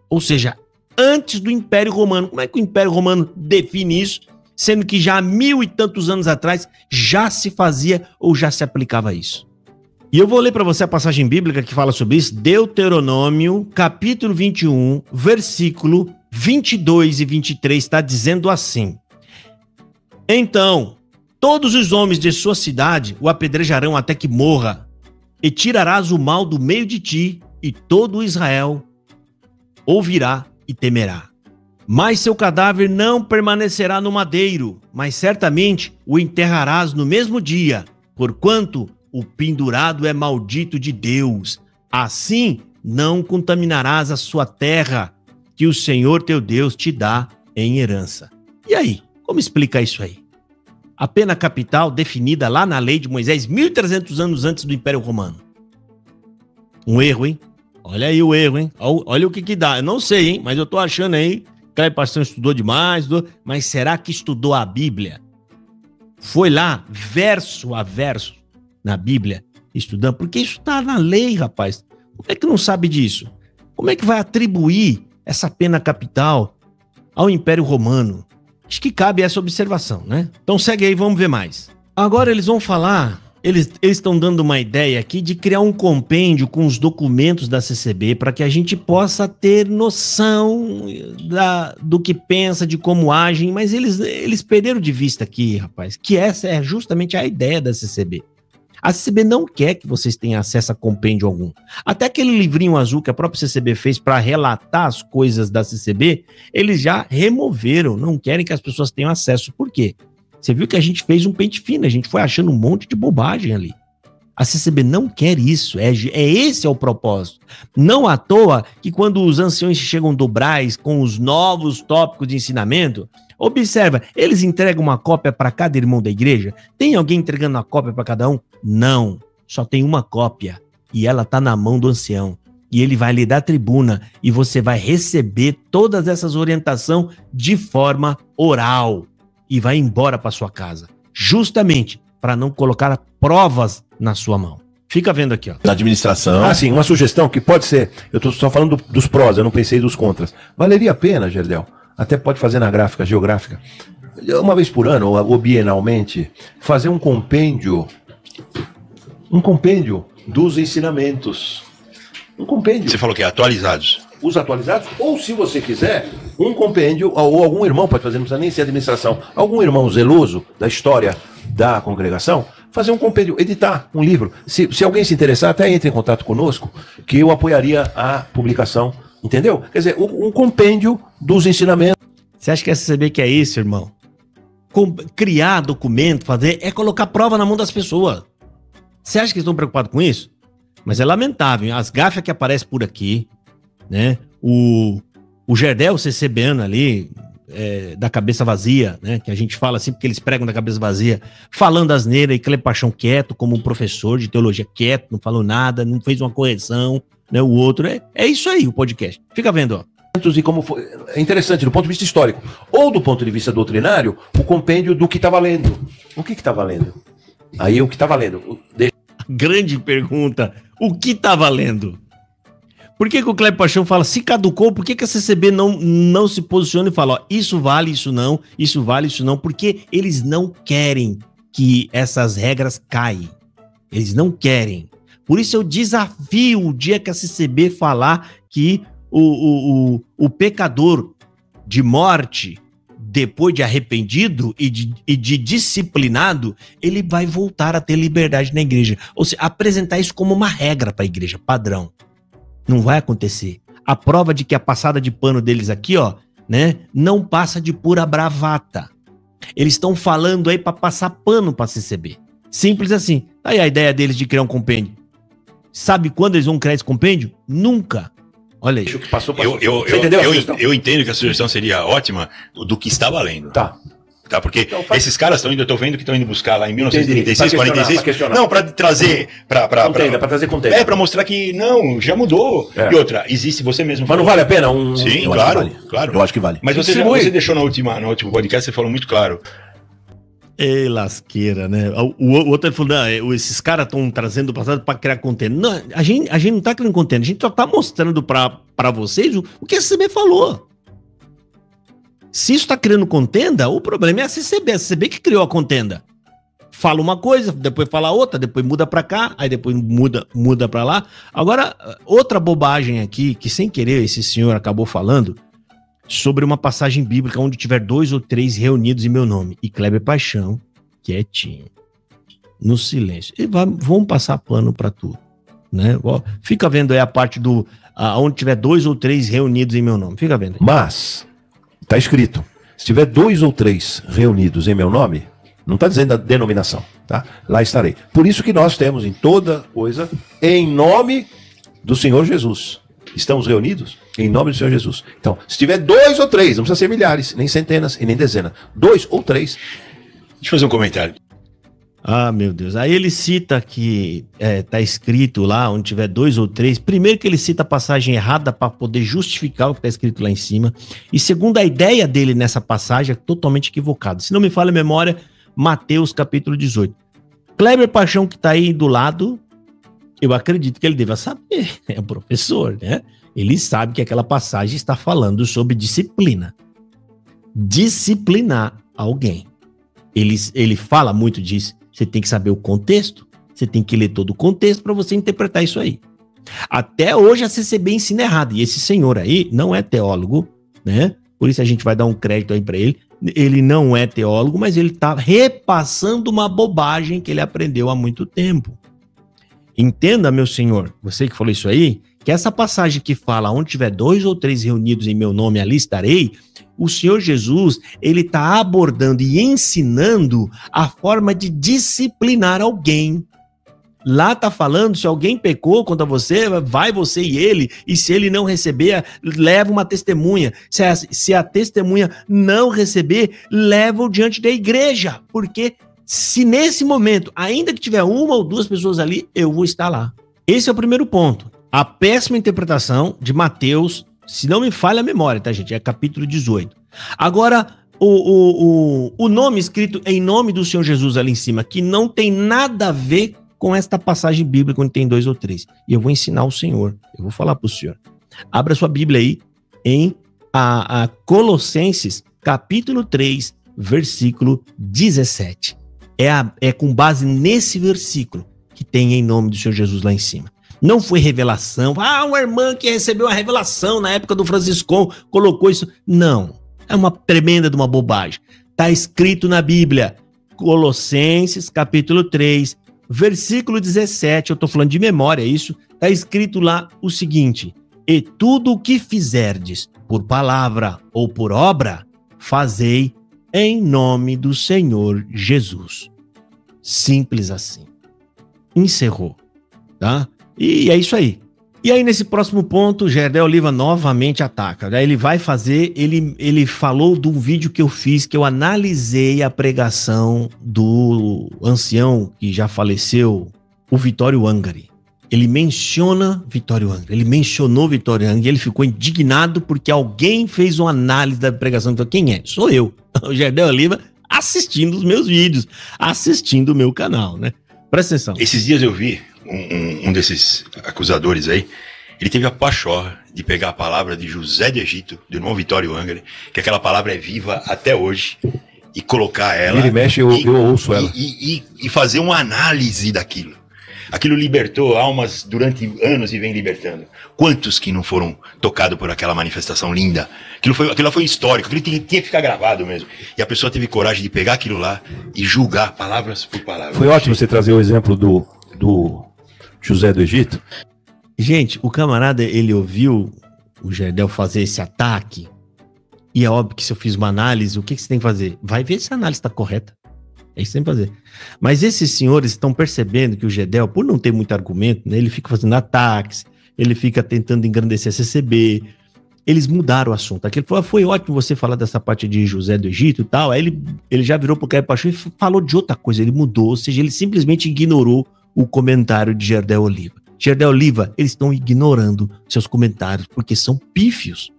Ou seja, antes do Império Romano. Como é que o Império Romano define isso? Sendo que já há 1.000 e tantos anos atrás já se fazia ou já se aplicava isso. E eu vou ler para você a passagem bíblica que fala sobre isso. Deuteronômio, capítulo 21, versículo 22 e 23, está dizendo assim: então, todos os homens de sua cidade o apedrejarão até que morra, e tirarás o mal do meio de ti, e todo Israel ouvirá e temerá. Mas seu cadáver não permanecerá no madeiro, mas certamente o enterrarás no mesmo dia, porquanto o pendurado é maldito de Deus. Assim não contaminarás a sua terra, que o Senhor teu Deus te dá em herança. E aí, como explica isso aí? A pena capital definida lá na lei de Moisés, 1.300 anos antes do Império Romano. Um erro, hein? Olha aí o erro, hein? Olha o que dá. Eu não sei, hein? Mas eu tô achando aí, Kleber Paixão estudou demais, mas será que estudou a Bíblia? Foi lá, verso a verso, na Bíblia, estudando? Porque isso tá na lei, rapaz. Como é que não sabe disso? Como é que vai atribuir essa pena capital ao Império Romano? Acho que cabe essa observação, né? Então segue aí, vamos ver mais. Agora eles vão falar, eles estão dando uma ideia aqui de criar um compêndio com os documentos da CCB para que a gente possa ter noção do que pensa, de como agem, mas eles perderam de vista aqui, rapaz, que essa é justamente a ideia da CCB. A CCB não quer que vocês tenham acesso a compêndio algum. Até aquele livrinho azul que a própria CCB fez para relatar as coisas da CCB, eles já removeram, não querem que as pessoas tenham acesso. Por quê? Você viu que a gente fez um pente fino, a gente foi achando um monte de bobagem ali. A CCB não quer isso, esse é o propósito. Não à toa que quando os anciões chegam do Brás com os novos tópicos de ensinamento, observa, eles entregam uma cópia para cada irmão da igreja? Tem alguém entregando uma cópia para cada um? Não, só tem uma cópia e ela está na mão do ancião. E ele vai lhe dar tribuna e você vai receber todas essas orientações de forma oral e vai embora para sua casa, justamente para não colocar provas na sua mão. Fica vendo aqui, ó. Na administração. Sim, uma sugestão que pode ser, eu estou só falando dos prós, eu não pensei dos contras. Valeria a pena, Gerdel, até pode fazer na gráfica geográfica, uma vez por ano, ou bienalmente, fazer um compêndio dos ensinamentos. Um compêndio. Você falou que é atualizados. Os atualizados, ou se você quiser, um compêndio, ou algum irmão pode fazer, não precisa nem ser administração, algum irmão zeloso da história da congregação, fazer um compêndio, editar um livro. Se alguém se interessar, até entre em contato conosco, que eu apoiaria a publicação, entendeu? Quer dizer, um compêndio dos ensinamentos. Você acha que a CCB quer isso, irmão? Criar documento, fazer, é colocar prova na mão das pessoas. Você acha que eles estão preocupados com isso? Mas é lamentável, hein? As gafas que aparecem por aqui, né? O Gerdel CCBano ali, da cabeça vazia, né? Que a gente fala assim porque eles pregam da cabeça vazia, falando asneira, e Kleber Paixão quieto, como um professor de teologia quieto, não falou nada, não fez uma correção, né? O outro, é isso aí o podcast. Fica vendo, ó. E como foi, é interessante do ponto de vista histórico, ou do ponto de vista doutrinário, o compêndio do que está valendo. O que está valendo? Aí o que está valendo. Grande pergunta, o que está valendo? Por que o Kleber Paixão fala, se caducou, por que a CCB não se posiciona e fala, ó, isso vale, isso não, isso vale, isso não, porque eles não querem que essas regras caem. Eles não querem. Por isso eu desafio o dia que a CCB falar que o pecador de morte, depois de arrependido e de disciplinado, ele vai voltar a ter liberdade na igreja. Ou seja, apresentar isso como uma regra para a igreja, padrão. Não vai acontecer. A prova de que a passada de pano deles aqui, ó, né, não passa de pura bravata. Eles estão falando aí para passar pano para a CCB. Simples assim. Aí a ideia deles de criar um compêndio. Sabe quando eles vão criar esse compêndio? Nunca. Olha aí. Eu entendo que a sugestão seria ótima do que está valendo. Tá. Tá, porque então, esses caras estão indo, eu tô vendo que estão indo buscar lá em 1936, pra 46. questionar. Não, para trazer. Pra trazer contenda. Para mostrar que não, já mudou. É. E outra, existe você mesmo. Mas não vale a pena um. Sim, claro. Eu acho que vale. Mas você deixou no último podcast, você falou muito claro. Ei, lasqueira, né? O outro ele falou, não, esses caras estão trazendo o passado para criar conteúdo. Não, a gente não tá criando conteúdo, a gente só tá mostrando para vocês o que a CCB falou. Se isso tá criando contenda, o problema é a CCB que criou a contenda. Fala uma coisa, depois fala outra, depois muda para cá, aí depois muda para lá. Agora, outra bobagem aqui, que sem querer esse senhor acabou falando, sobre uma passagem bíblica onde tiver 2 ou 3 reunidos em meu nome. E Kleber Paixão, quietinho, no silêncio. E vamos passar pano para tudo, né? Fica vendo aí a parte do onde tiver 2 ou 3 reunidos em meu nome. Fica vendo aí. Mas tá escrito, se tiver 2 ou 3 reunidos em meu nome, não está dizendo a denominação, tá? Lá estarei. Por isso que nós temos em toda coisa, em nome do Senhor Jesus. Estamos reunidos em nome do Senhor Jesus. Então, se tiver 2 ou 3, não precisa ser milhares, nem centenas e nem dezenas. 2 ou 3. Deixa eu fazer um comentário. Ah, meu Deus. Aí ele cita que tá escrito lá, onde tiver 2 ou 3. Primeiro que ele cita a passagem errada para poder justificar o que está escrito lá em cima. E segundo, a ideia dele nessa passagem é totalmente equivocada. Se não me falha a memória, Mateus capítulo 18. Kleber Paixão, que está aí do lado, eu acredito que ele deva saber. É o professor, né? Ele sabe que aquela passagem está falando sobre disciplina. Disciplinar alguém. Ele fala muito disso. Você tem que saber o contexto, você tem que ler todo o contexto para você interpretar isso aí. Até hoje a CCB ensina errado, e esse senhor aí não é teólogo, né? Por isso a gente vai dar um crédito aí para ele. Ele não é teólogo, mas ele está repassando uma bobagem que ele aprendeu há muito tempo. Entenda, meu senhor, você que falou isso aí, que essa passagem que fala onde tiver 2 ou 3 reunidos em meu nome, ali estarei, o Senhor Jesus, ele está abordando e ensinando a forma de disciplinar alguém. Lá está falando, se alguém pecou contra você, vai você e ele, e se ele não receber, leva uma testemunha. Se a testemunha não receber, leva-o diante da igreja, porque se nesse momento, ainda que tiver 1 ou 2 pessoas ali, eu vou estar lá. Esse é o primeiro ponto. A péssima interpretação de Mateus, se não me falha a memória, tá, gente? É capítulo 18. Agora, o nome escrito em nome do Senhor Jesus ali em cima, que não tem nada a ver com esta passagem bíblica onde tem 2 ou 3. E eu vou ensinar o senhor. Eu vou falar para o senhor. Abra sua Bíblia aí em a Colossenses, capítulo 3, versículo 17. É com base nesse versículo que tem em nome do Senhor Jesus lá em cima. Não foi revelação. Uma irmã que recebeu a revelação na época do Franciscão colocou isso. Não. É uma tremenda de uma bobagem. Está escrito na Bíblia. Colossenses, capítulo 3, versículo 17. Eu estou falando de memória, isso. Está escrito lá o seguinte. E tudo o que fizerdes, por palavra ou por obra, fazei em nome do Senhor Jesus. Simples assim. Encerrou. Tá? E é isso aí. E aí, nesse próximo ponto, Gerdel Oliva novamente ataca. Daí ele vai fazer, ele falou de um vídeo que eu fiz, que eu analisei a pregação do ancião que já faleceu, o Vitório Angari. Ele menciona Vitório Angari, ele mencionou Vitório Angari e ele ficou indignado porque alguém fez uma análise da pregação. Então, quem é? Sou eu, o Gerdel Oliva, assistindo os meus vídeos, assistindo o meu canal, né? Presta atenção. Esses dias eu vi um desses acusadores aí, Ele teve a pachorra de pegar a palavra de José do Egito, do irmão Vitório Angra, que aquela palavra é viva até hoje, e colocar ela... Ele mexe, eu ouço ela. E fazer uma análise daquilo. Aquilo libertou almas durante anos e vem libertando. Quantos que não foram tocados por aquela manifestação linda? Aquilo foi histórico, aquilo tinha que ficar gravado mesmo. E a pessoa teve coragem de pegar aquilo lá e julgar palavras por palavras. Foi ótimo você trazer o exemplo do José do Egito. Gente, o camarada, ele ouviu o Gerdel fazer esse ataque, e é óbvio que se eu fiz uma análise, o que você tem que fazer? Vai ver se a análise está correta. É isso que tem que fazer. Mas esses senhores estão percebendo que o Gerdel, por não ter muito argumento, né, ele fica fazendo ataques, ele fica tentando engrandecer a CCB, eles mudaram o assunto. Aquele falou, foi ótimo você falar dessa parte de José do Egito e tal, aí ele já virou pro Caio Paixão e falou de outra coisa, ele mudou, ou seja, ele simplesmente ignorou o comentário de Gerdel Oliva. Gerdel Oliva, eles estão ignorando seus comentários, porque são pífios.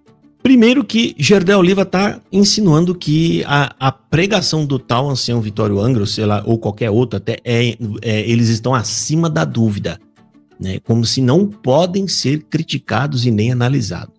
Primeiro que Gerdel Oliva está insinuando que a pregação do tal ancião Vitório Angra, sei lá, ou qualquer outro, até eles estão acima da dúvida, né? Como se não podem ser criticados e nem analisados.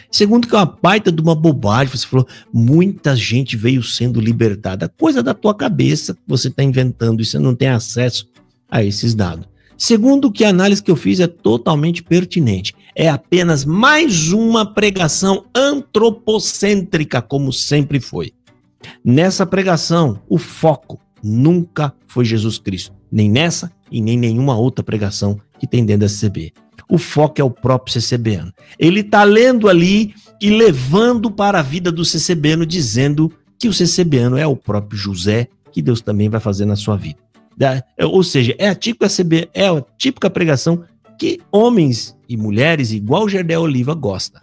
Segundo que é uma baita de uma bobagem, você falou, muita gente veio sendo libertada. Coisa da tua cabeça, você está inventando e você não tem acesso a esses dados. Segundo que a análise que eu fiz é totalmente pertinente. É apenas mais uma pregação antropocêntrica, como sempre foi. Nessa pregação, o foco nunca foi Jesus Cristo. Nem nessa e nem nenhuma outra pregação que tem dentro da CCB. O foco é o próprio CCBano. Ele está lendo ali e levando para a vida do CCBano, dizendo que o CCBano é o próprio José, que Deus também vai fazer na sua vida. Ou seja, é a típica pregação que homens e mulheres igual o Gerdel Oliva gosta.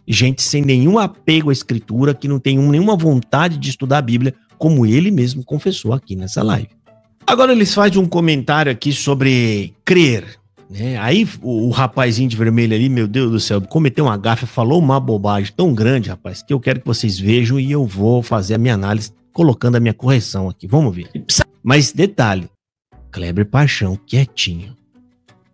Gente sem nenhum apego à escritura, que não tem nenhuma vontade de estudar a Bíblia, como ele mesmo confessou aqui nessa live. Agora eles fazem um comentário aqui sobre crer, né? Aí o rapazinho de vermelho ali, meu Deus do céu, cometeu uma gafe, falou uma bobagem tão grande, rapaz, que eu quero que vocês vejam e eu vou fazer a minha análise colocando a minha correção aqui. Vamos ver. Mas detalhe, Kleber Paixão, quietinho,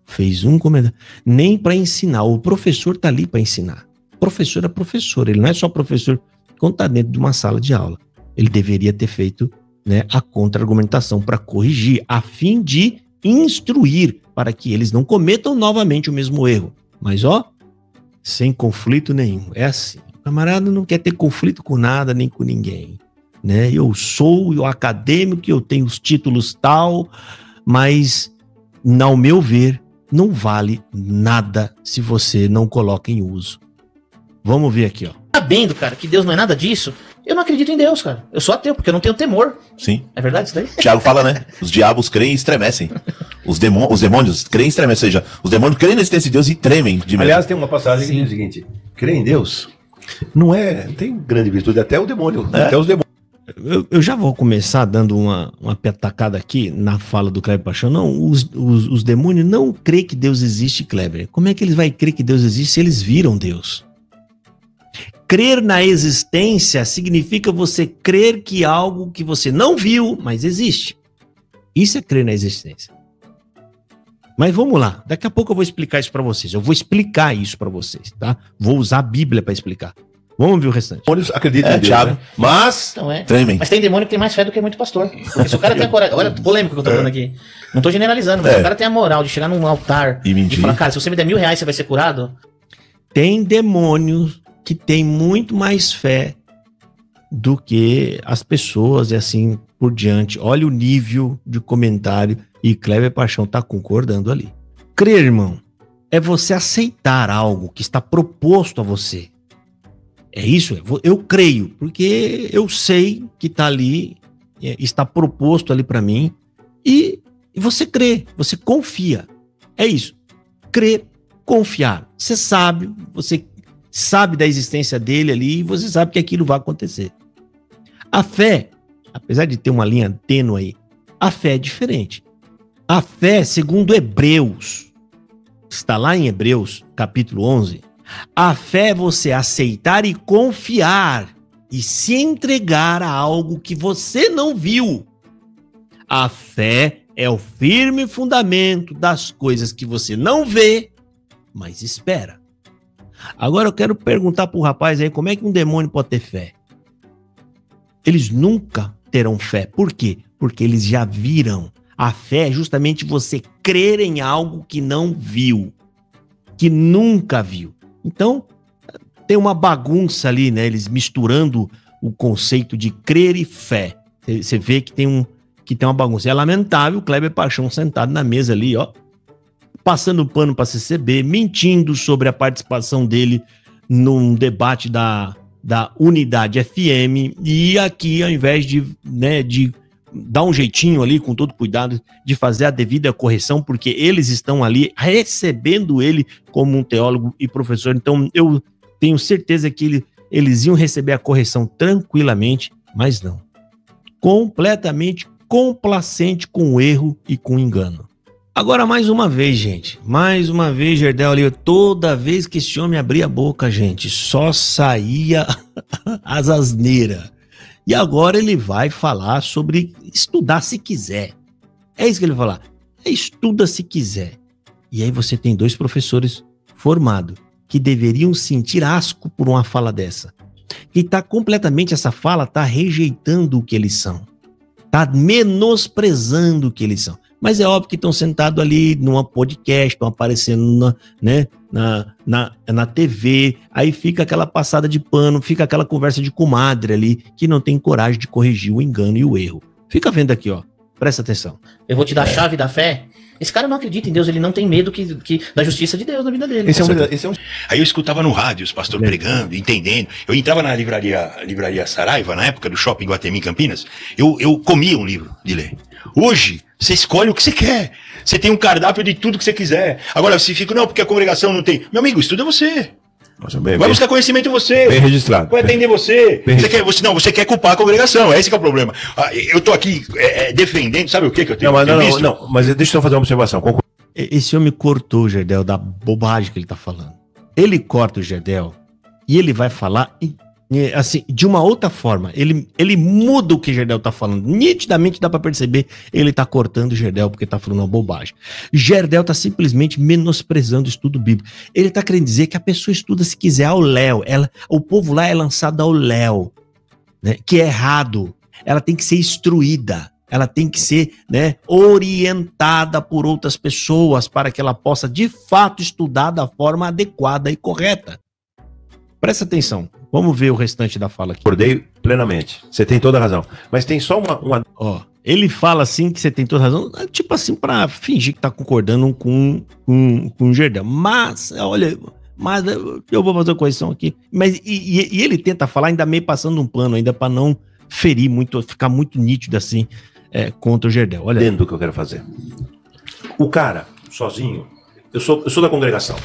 fez um comentário, nem para ensinar, o professor tá ali para ensinar. Professor é professor, ele não é só professor quando tá dentro de uma sala de aula. Ele deveria ter feito, né, a contra-argumentação para corrigir, a fim de instruir, para que eles não cometam novamente o mesmo erro. Mas ó, sem conflito nenhum, é assim. O camarada não quer ter conflito com nada, nem com ninguém. Né? Eu sou o acadêmico, eu tenho os títulos tal, mas, ao meu ver, não vale nada se você não coloca em uso. Vamos ver aqui, ó. Sabendo, cara, que Deus não é nada disso, eu não acredito em Deus, cara. Eu sou ateu, porque eu não tenho temor. Sim. É verdade isso daí? Tiago fala, né? Os diabos creem e estremecem. Os demônios creem e estremecem. Ou seja, os demônios creem na existência de Deus e tremem de medo. Aliás, tem uma passagem que diz o seguinte: crer em Deus não tem grande virtude, até o demônio. Até os demônios. Eu já vou começar dando uma petacada aqui na fala do Kleber Paixão. Não, os demônios não creem que Deus existe, Kleber. Como é que eles vão crer que Deus existe se eles viram Deus? Crer na existência significa você crer que algo que você não viu, mas existe. Isso é crer na existência. Mas vamos lá, daqui a pouco eu vou explicar isso para vocês. Eu vou explicar isso para vocês, tá? Vou usar a Bíblia para explicar. Vamos ver o restante. Demônios acreditam em Deus, Thiago. né? Mas Então tremem. Mas tem demônio que tem mais fé do que muito pastor. Porque se o cara tem a coragem. Olha, polêmico que eu tô falando aqui. Não tô generalizando, mas se o cara tem a moral de chegar num altar E mentir. falar, cara, se você me der R$1.000, você vai ser curado. Tem demônios que têm muito mais fé do que as pessoas e assim por diante. Olha o nível de comentário e Kleber Paixão tá concordando ali. Crer, irmão, é você aceitar algo que está proposto a você. É isso, eu creio, porque eu sei que tá ali, está proposto ali para mim, e você crê, você confia. É isso. Crer, confiar. Você sabe da existência dele ali e você sabe que aquilo vai acontecer. A fé, apesar de ter uma linha tênue aí, a fé é diferente. A fé, segundo Hebreus, está lá em Hebreus, capítulo 11, a fé é você aceitar e confiar e se entregar a algo que você não viu. A fé é o firme fundamento das coisas que você não vê mas espera. Agora eu quero perguntar pro rapaz aí, como é que um demônio pode ter fé? Eles nunca terão fé. Por quê? Porque eles já viram. A fé é justamente você crer em algo que não viu, que nunca viu. Então, tem uma bagunça ali, né? Eles misturando o conceito de crer e fé. Você vê que tem uma bagunça. É lamentável o Kleber Paixão sentado na mesa ali, ó, passando pano para a CCB, mentindo sobre a participação dele num debate da Unidade FM, e aqui, ao invés de dar um jeitinho ali, com todo cuidado, de fazer a devida correção, porque eles estão ali recebendo ele como um teólogo e professor. Então, eu tenho certeza que eles iam receber a correção tranquilamente, mas não. Completamente complacente com o erro e com o engano. Agora, mais uma vez, gente. Mais uma vez, Gerdel ali. Toda vez que esse homem abria a boca, gente, só saía as asneiras. E agora ele vai falar sobre estudar se quiser. É isso que ele vai falar. Estuda se quiser. E aí você tem 2 professores formados que deveriam sentir asco por uma fala dessa. E essa fala tá rejeitando o que eles são. Tá menosprezando o que eles são. Mas é óbvio que estão sentados ali numa podcast, estão aparecendo na TV, aí fica aquela passada de pano, fica aquela conversa de comadre ali, que não tem coragem de corrigir o engano e o erro. Fica vendo aqui, ó. Presta atenção. Eu vou te dar a chave da fé. Esse cara não acredita em Deus, ele não tem medo da justiça de Deus na vida dele. Aí eu escutava no rádio os pastores pregando, entendendo. Eu entrava na livraria Saraiva, na época do Shopping Guatemi, Campinas. Eu comia um livro de ler. Hoje, você escolhe o que você quer. Você tem um cardápio de tudo que você quiser. Agora, se fica, não, porque a congregação não tem. Meu amigo, estuda você. Nossa, vai buscar conhecimento em você. Bem registrado. Vai atender você. Você quer culpar a congregação. Esse que é o problema. Eu tô aqui defendendo, sabe o que eu tenho? Não, mas deixa eu fazer uma observação. Esse homem cortou o Gerdel da bobagem que ele tá falando. Ele corta o Gerdel e ele vai falar assim, de uma outra forma. Ele muda o que o Gerdel tá falando. Nitidamente dá pra perceber, ele tá cortando o Gerdel porque tá falando uma bobagem. Gerdel tá simplesmente menosprezando o estudo bíblico. Ele tá querendo dizer que a pessoa estuda se quiser ao léu. O povo lá é lançado ao léu, né? Que é errado. Ela tem que ser instruída. Ela tem que ser, né, orientada por outras pessoas para que ela possa, de fato, estudar da forma adequada e correta. Presta atenção. Vamos ver o restante da fala aqui. Acordei plenamente. Você tem toda a razão. Mas tem só uma... Ó, ele fala assim que você tem toda a razão, tipo assim, pra fingir que tá concordando com o Gerdel. Mas, olha, eu vou fazer uma correção aqui. Mas, e ele tenta falar ainda meio passando um pano, ainda pra não ferir muito, ficar muito nítido assim, contra o Gerdel. Olha. Entendo o que eu quero fazer. O cara, sozinho, eu sou da congregação.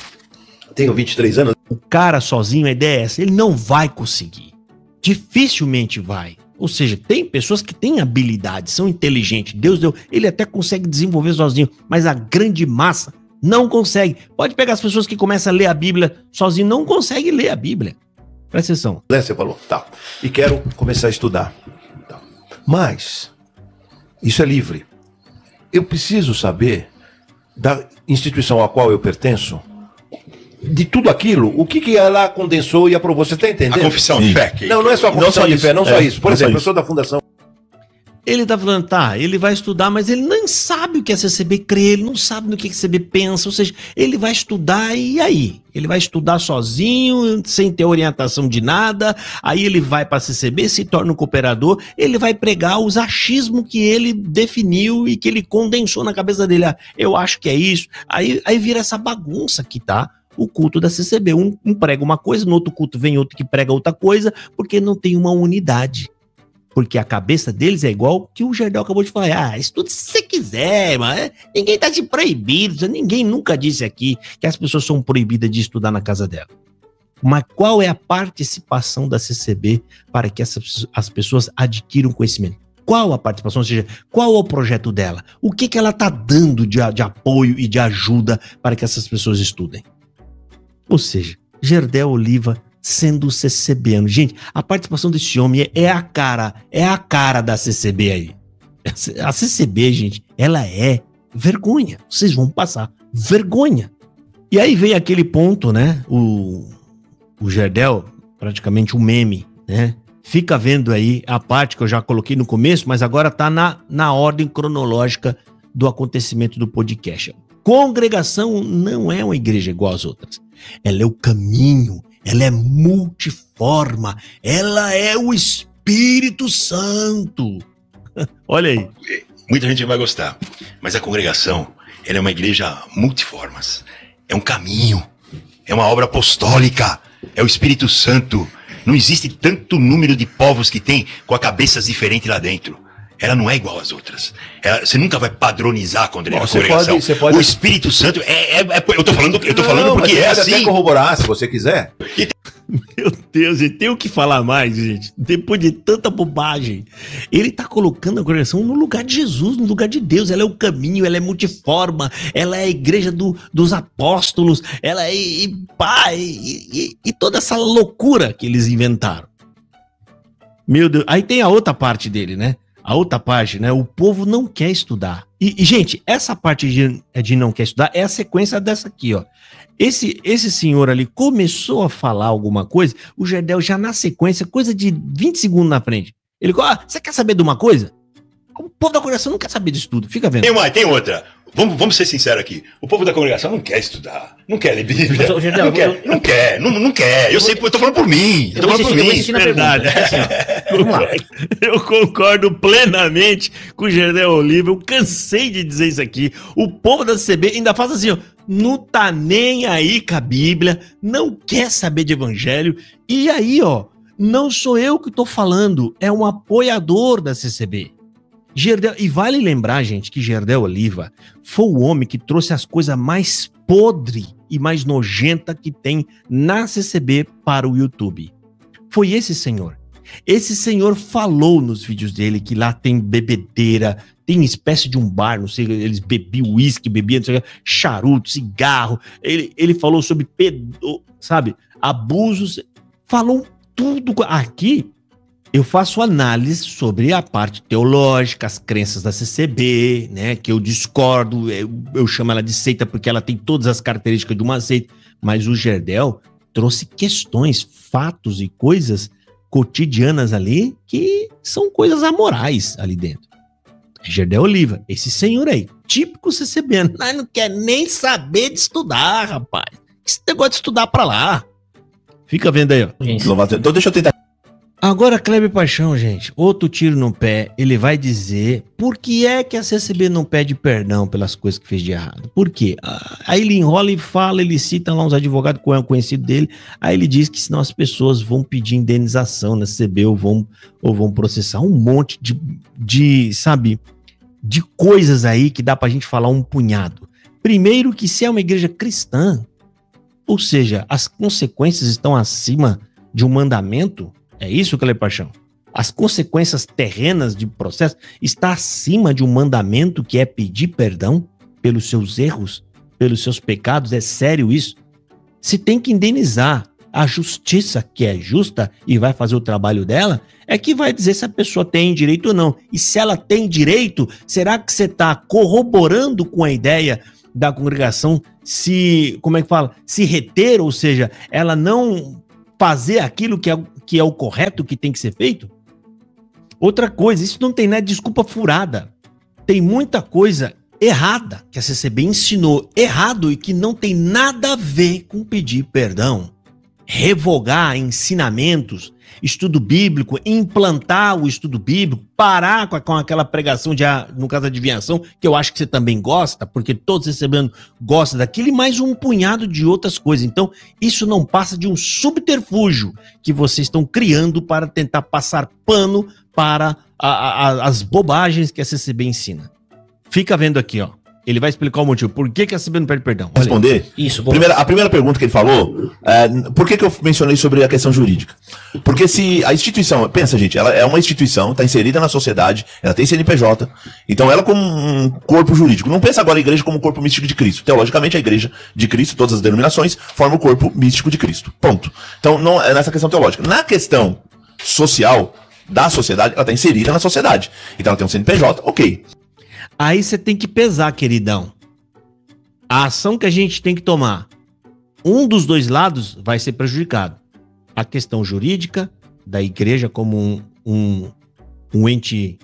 Tenho 23 anos. O cara sozinho, a ideia é essa, ele não vai conseguir. Dificilmente vai. Ou seja, tem pessoas que têm habilidade, são inteligentes. Deus deu, ele até consegue desenvolver sozinho, mas a grande massa não consegue. Pode pegar as pessoas que começam a ler a Bíblia sozinho, não conseguem ler a Bíblia. Presta atenção. Você falou, tá. E quero começar a estudar. Tá. Mas, isso é livre. Eu preciso saber da instituição a qual eu pertenço, de tudo aquilo, o que ela condensou e aprovou. Você está entendendo? A confissão de fé. Não é só a confissão de fé, não só isso. Por exemplo, eu sou da fundação. Ele tá falando, tá, ele vai estudar, mas ele nem sabe o que a CCB crê, ele não sabe no que a CCB pensa, ou seja, ele vai estudar e aí? Ele vai estudar sozinho, sem ter orientação de nada, aí ele vai para a CCB, se torna um cooperador, ele vai pregar os achismos que ele definiu e que ele condensou na cabeça dele. Ah, eu acho que é isso. Aí vira essa bagunça que tá o culto da CCB. Um prega uma coisa, no outro culto vem outro que prega outra coisa, porque não tem uma unidade. Porque a cabeça deles é igual que o Gerdel acabou de falar. Ah, estuda se você quiser, mas ninguém tá te proibindo. Ninguém nunca disse aqui que as pessoas são proibidas de estudar na casa dela. Mas qual é a participação da CCB para que as pessoas adquiram conhecimento? Qual a participação? Ou seja, qual é o projeto dela? O que ela tá dando de apoio e de ajuda para que essas pessoas estudem? Ou seja, Gerdel Oliva sendo CCBano. Gente, a participação desse homem é a cara da CCB aí. A CCB, gente, ela é vergonha. Vocês vão passar vergonha. E aí vem aquele ponto, né? O Gerdel, praticamente um meme, né? Fica vendo aí a parte que eu já coloquei no começo, mas agora tá na ordem cronológica do acontecimento do podcast. Congregação não é uma igreja igual às outras. Ela é o caminho, ela é multiforma, ela é o Espírito Santo. Olha aí. Muita gente vai gostar, mas a congregação, ela é uma igreja multiformas. É um caminho, é uma obra apostólica, é o Espírito Santo. Não existe tanto número de povos que tem com a cabeças diferentes lá dentro. Ela não é igual às outras. Você nunca vai padronizar a congregação. Você pode... O Espírito Santo eu tô falando porque você é pode assim. até corroborar, se você quiser. Meu Deus, e tem o que falar mais, gente. Depois de tanta bobagem. Ele tá colocando a congregação no lugar de Jesus, no lugar de Deus. Ela é o caminho, ela é multiforma, ela é a igreja dos apóstolos, ela é e toda essa loucura que eles inventaram. Meu Deus, aí tem a outra parte dele, né? A outra parte, né? O povo não quer estudar. E gente, essa parte de não quer estudar é a sequência dessa aqui, ó. Esse senhor ali começou a falar alguma coisa, o Gerdel já na sequência, coisa de 20 segundos na frente. Ele falou, você quer saber de uma coisa? O povo da congregação não quer saber disso tudo, fica vendo. Tem outra. Vamos ser sinceros aqui. O povo da congregação não quer estudar, não quer ler Bíblia. Mas, Gerdel, não quer. Eu sei, eu tô falando por mim. Eu vou insistir na verdade. Pergunta. Assim, vamos lá. Eu concordo plenamente com o Gerdel Oliva. Eu cansei de dizer isso aqui. O povo da CB ainda faz assim, ó. Não tá nem aí com a Bíblia, não quer saber de evangelho. E aí, ó, não sou eu que tô falando, é um apoiador da CCB. Gerdel, e vale lembrar, gente, que Gerdel Oliva foi o homem que trouxe as coisas mais podres e mais nojenta que tem na CCB para o YouTube. Foi esse senhor. Esse senhor falou nos vídeos dele que lá tem bebedeira, tem espécie de um bar, não sei, eles bebiam uísque, bebiam, não sei, charuto, cigarro. Ele falou sobre, sabe, abusos, falou tudo. Aqui eu faço análise sobre a parte teológica, as crenças da CCB, né, que eu discordo, eu chamo ela de seita porque ela tem todas as características de uma seita, mas o Gerdel trouxe questões, fatos e coisas cotidianas ali que são coisas amorais ali dentro. Gerdel Oliva, esse senhor aí, típico CCB, não quer nem saber de estudar, rapaz. Esse negócio de estudar pra lá. Fica vendo aí, ó. Então deixa eu tentar. Agora, Kleber Paixão, gente, outro tiro no pé, ele vai dizer por que é que a CCB não pede perdão pelas coisas que fez de errado. Por quê? Aí ele enrola e fala, ele cita lá uns advogados conhecidos dele, aí ele diz que senão as pessoas vão pedir indenização na CCB ou vão processar um monte sabe, de coisas aí que dá pra gente falar um punhado. Primeiro que se é uma igreja cristã, ou seja, as consequências estão acima de um mandamento. É isso, Kleber Paixão? As consequências terrenas de processo está acima de um mandamento que é pedir perdão pelos seus erros, pelos seus pecados. É sério isso? Se tem que indenizar, a justiça, que é justa e vai fazer o trabalho dela, é que vai dizer se a pessoa tem direito ou não. E se ela tem direito, será que você está corroborando com a ideia da congregação se reter, ou seja, ela não fazer aquilo que é o correto, que tem que ser feito? Outra coisa, isso não tem nada de desculpa furada. Tem muita coisa errada que a CCB ensinou errado e que não tem nada a ver com pedir perdão. Revogar ensinamentos, estudo bíblico, implantar o estudo bíblico, parar com aquela pregação no caso da adivinhação, que eu acho que você também gosta, porque todos recebendo gostam daquilo, e mais um punhado de outras coisas. Então, isso não passa de um subterfúgio que vocês estão criando para tentar passar pano para as bobagens que a CCB ensina. Fica vendo aqui, ó. Ele vai explicar o motivo. Por que a CCB não pede perdão? Olha responder? Isso. A primeira pergunta que ele falou, por que eu mencionei sobre a questão jurídica? Porque se a instituição, pensa gente, ela é uma instituição, está inserida na sociedade, ela tem CNPJ, então ela como um corpo jurídico. Não pensa agora a igreja como o corpo místico de Cristo. Teologicamente a igreja de Cristo, todas as denominações, formam o corpo místico de Cristo. Ponto. Então não é nessa questão teológica. Na questão social da sociedade, ela está inserida na sociedade. Então ela tem um CNPJ, ok. Aí você tem que pesar, queridão. A ação que a gente tem que tomar Um dos dois lados vai ser prejudicado. A questão jurídica da igreja como um ente,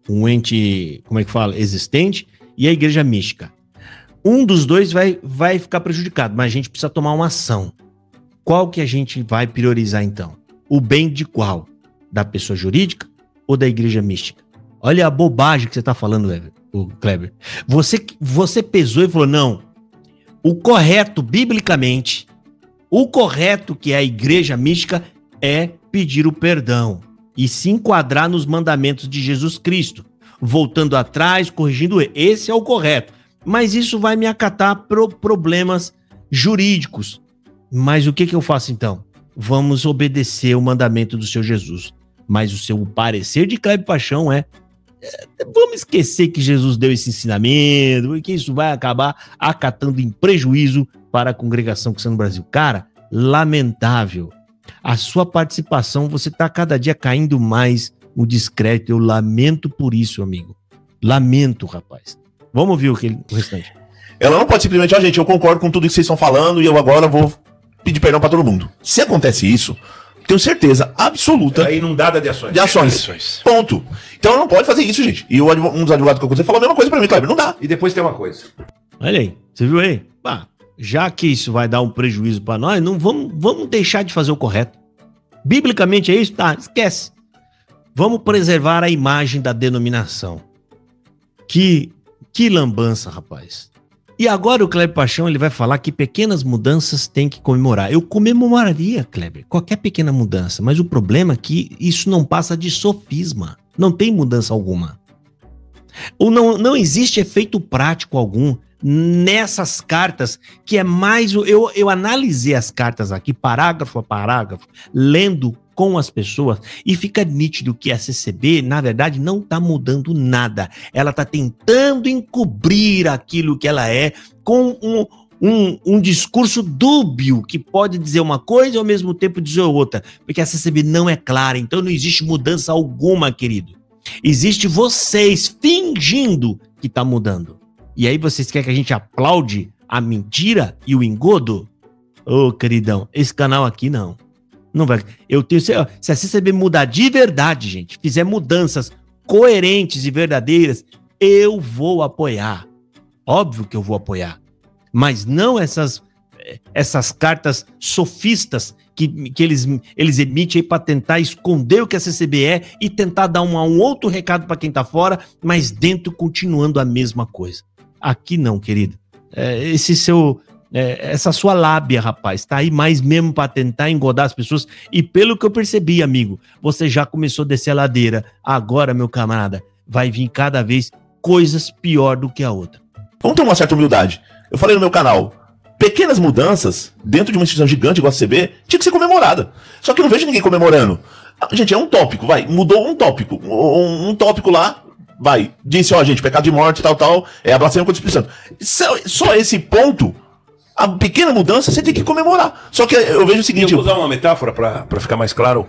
como é que fala? Existente, e a igreja mística. Um dos dois vai ficar prejudicado, mas a gente precisa tomar uma ação. Qual que a gente vai priorizar então? O bem de qual? Da pessoa jurídica ou da igreja mística? Olha a bobagem que você está falando, Kleber. Você pesou e falou, não, o correto, biblicamente, o correto que é a igreja mística é pedir o perdão e se enquadrar nos mandamentos de Jesus Cristo, voltando atrás, corrigindo. Esse é o correto. Mas isso vai me acatar problemas jurídicos. Mas o que eu faço então? Vamos obedecer o mandamento do Senhor Jesus. Mas o seu parecer de Kleber Paixão vamos esquecer que Jesus deu esse ensinamento, porque isso vai acabar acatando em prejuízo para a congregação cristã no Brasil. Cara, lamentável. A sua participação, você está cada dia caindo mais no descrédito. Eu lamento por isso, amigo. Lamento, rapaz. Vamos ouvir o restante. Ela não pode simplesmente, gente, eu concordo com tudo que vocês estão falando e eu agora vou pedir perdão para todo mundo. Se acontece isso, tenho certeza absoluta. É inundada de ações. De ações. Ponto. Então ela não pode fazer isso, gente. E um dos advogados que eu conheci falou a mesma coisa pra mim, Kleber. Não dá. E depois tem uma coisa. Olha aí, você viu aí? Pá, já que isso vai dar um prejuízo pra nós, não vamos deixar de fazer o correto. Biblicamente é isso? Tá, esquece. Vamos preservar a imagem da denominação. Que lambança, rapaz. E agora o Kleber Paixão ele vai falar que pequenas mudanças tem que comemorar. Eu comemoraria, Kleber, qualquer pequena mudança, mas o problema é que isso não passa de sofisma. Não tem mudança alguma. Ou não existe efeito prático algum nessas cartas, que é mais... Eu analisei as cartas aqui, parágrafo a parágrafo, lendo com as pessoas, e fica nítido que a CCB, na verdade, não está mudando nada. Ela está tentando encobrir aquilo que ela é com um discurso dúbio, que pode dizer uma coisa e ao mesmo tempo dizer outra, porque a CCB não é clara, então não existe mudança alguma, querido. Existe vocês fingindo que está mudando. E aí vocês querem que a gente aplaude a mentira e o engodo? Ô, queridão, esse canal aqui não. Não vai. Eu tenho. Se a CCB mudar de verdade, gente, fizer mudanças coerentes e verdadeiras, eu vou apoiar. Óbvio que eu vou apoiar. Mas não essas cartas sofistas que eles emitem aí para tentar esconder o que a CCB é e tentar dar um outro recado para quem tá fora, mas dentro continuando a mesma coisa. Aqui não, querido. Essa sua lábia, rapaz, tá aí mais mesmo para tentar engodar as pessoas. E pelo que eu percebi, amigo, você já começou a descer a ladeira. Agora, meu camarada, vai vir cada vez coisas pior do que a outra. Vamos ter uma certa humildade. Eu falei no meu canal, pequenas mudanças dentro de uma instituição gigante igual a CCB tinha que ser comemorada. Só que eu não vejo ninguém comemorando. Gente, é um tópico, mudou um tópico. Um tópico lá, disse, gente, pecado de morte, tal, é a blasfêmia contra o Espírito Santo. Só esse ponto, a pequena mudança, você tem que comemorar. Só que eu vejo o seguinte... Eu vou usar uma metáfora para ficar mais claro.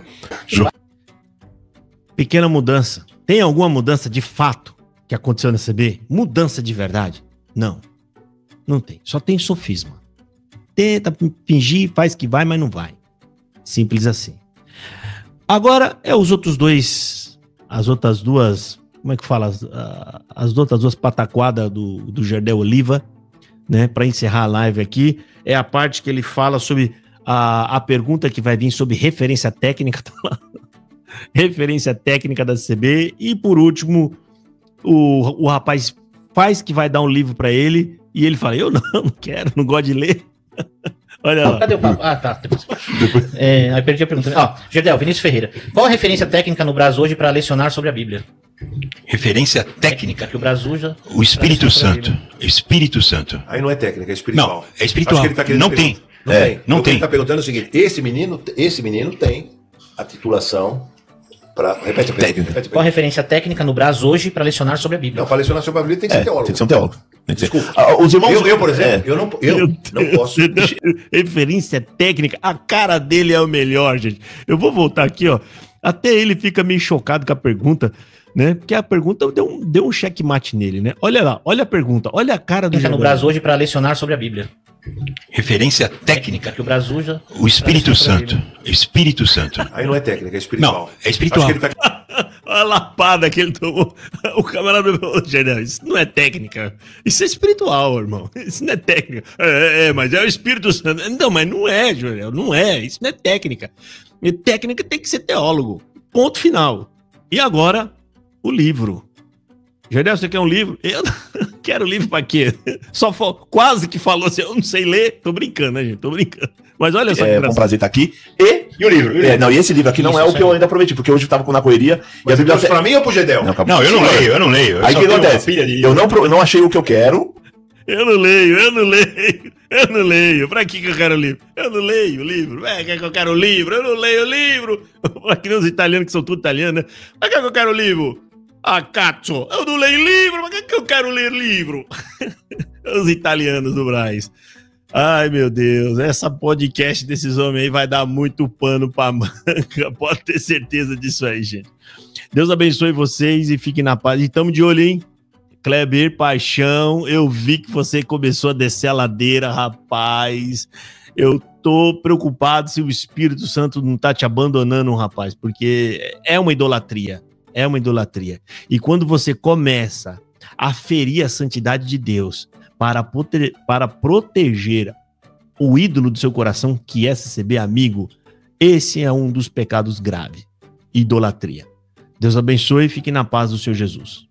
Pequena mudança. Tem alguma mudança de fato que aconteceu na CB? Mudança de verdade? Não. Não tem. Só tem sofisma. Tenta fingir, faz que vai, mas não vai. Simples assim. Agora, os outros dois... As outras duas... Como é que fala? As outras duas pataquadas do Gerdel Oliva, né? Para encerrar a live aqui, é a parte que ele fala sobre a pergunta que vai vir sobre referência técnica. Tá lá. Referência técnica da CB. E por último, o rapaz faz que vai dar um livro para ele e ele fala, eu não quero, não gosto de ler. Olha lá. Cadê o papo? Ah, tá. Aí perdi a pergunta. Gerdel, Vinícius Ferreira. Qual a referência técnica no Brasil hoje para lecionar sobre a Bíblia? Referência técnica. Que o Brasil usa. O Espírito Santo. Espírito Santo. Aí não é técnica, é espiritual. Não, é espiritual. Acho que ele tá Não tem. Não tem. Tem. Ele tá perguntando o seguinte: esse menino tem a titulação para. Repete a pergunta. Qual a referência técnica no Brasil hoje para lecionar sobre a Bíblia? Não, para lecionar sobre a Bíblia tem que ser teólogo. Tem que ser um teólogo. Desculpa. Os irmãos... Eu, por exemplo, eu não posso. Referência técnica, a cara dele é o melhor, gente. Eu vou voltar aqui, ó. Até ele fica meio chocado com a pergunta, né? Porque a pergunta deu um checkmate nele, né? Olha lá, olha a pergunta, olha a cara do no Brasil hoje para lecionar sobre a Bíblia. Referência técnica. Que o Brasil já... O Espírito Santo. Espírito Santo. Aí não é técnica, é espiritual. Não, é espiritual. Acho que ele tá... Olha a lapada que ele tomou. O camarada falou, Jardel, isso não é técnica. Isso é espiritual, irmão. Isso não é técnica. Mas é o Espírito Santo. Não, mas não é, Jardel. Não é. Isso não é técnica. E técnica tem que ser teólogo. Ponto final. E agora, o livro. Jardel, você quer um livro? Eu não quero livro pra quê? Quase que falou assim, eu não sei ler. Tô brincando, né, gente? Tô brincando. Mas olha só que É um prazer estar aqui. E o livro? Não, e esse livro aqui não é o que eu ainda prometi, porque hoje eu tava na correria. Mas e a Bíblia... pra mim ou pro Gedel? Não, eu não leio. Aí o que acontece? Eu não achei o que eu quero. Eu não leio. Pra que eu quero livro? Eu não leio o livro. Quer que eu quero livro? Eu não leio o livro. Aqui nos italianos, que são tudo italianos, né? Pra que eu quero livro? Ah, cazzo, eu não leio livro. Pra que eu quero ler livro? Os italianos do Braz. Ai, meu Deus. Essa podcast desses homens aí vai dar muito pano pra manga. Pode ter certeza disso aí, gente. Deus abençoe vocês e fiquem na paz. E tamo de olho, hein? Kleber Paixão, eu vi que você começou a descer a ladeira, rapaz. Eu tô preocupado se o Espírito Santo não tá te abandonando, rapaz, porque é uma idolatria. É uma idolatria. E quando você começa a ferir a santidade de Deus para proteger o ídolo do seu coração, que é CCB amigo, esse é um dos pecados graves. Idolatria. Deus abençoe e fique na paz do Senhor Jesus.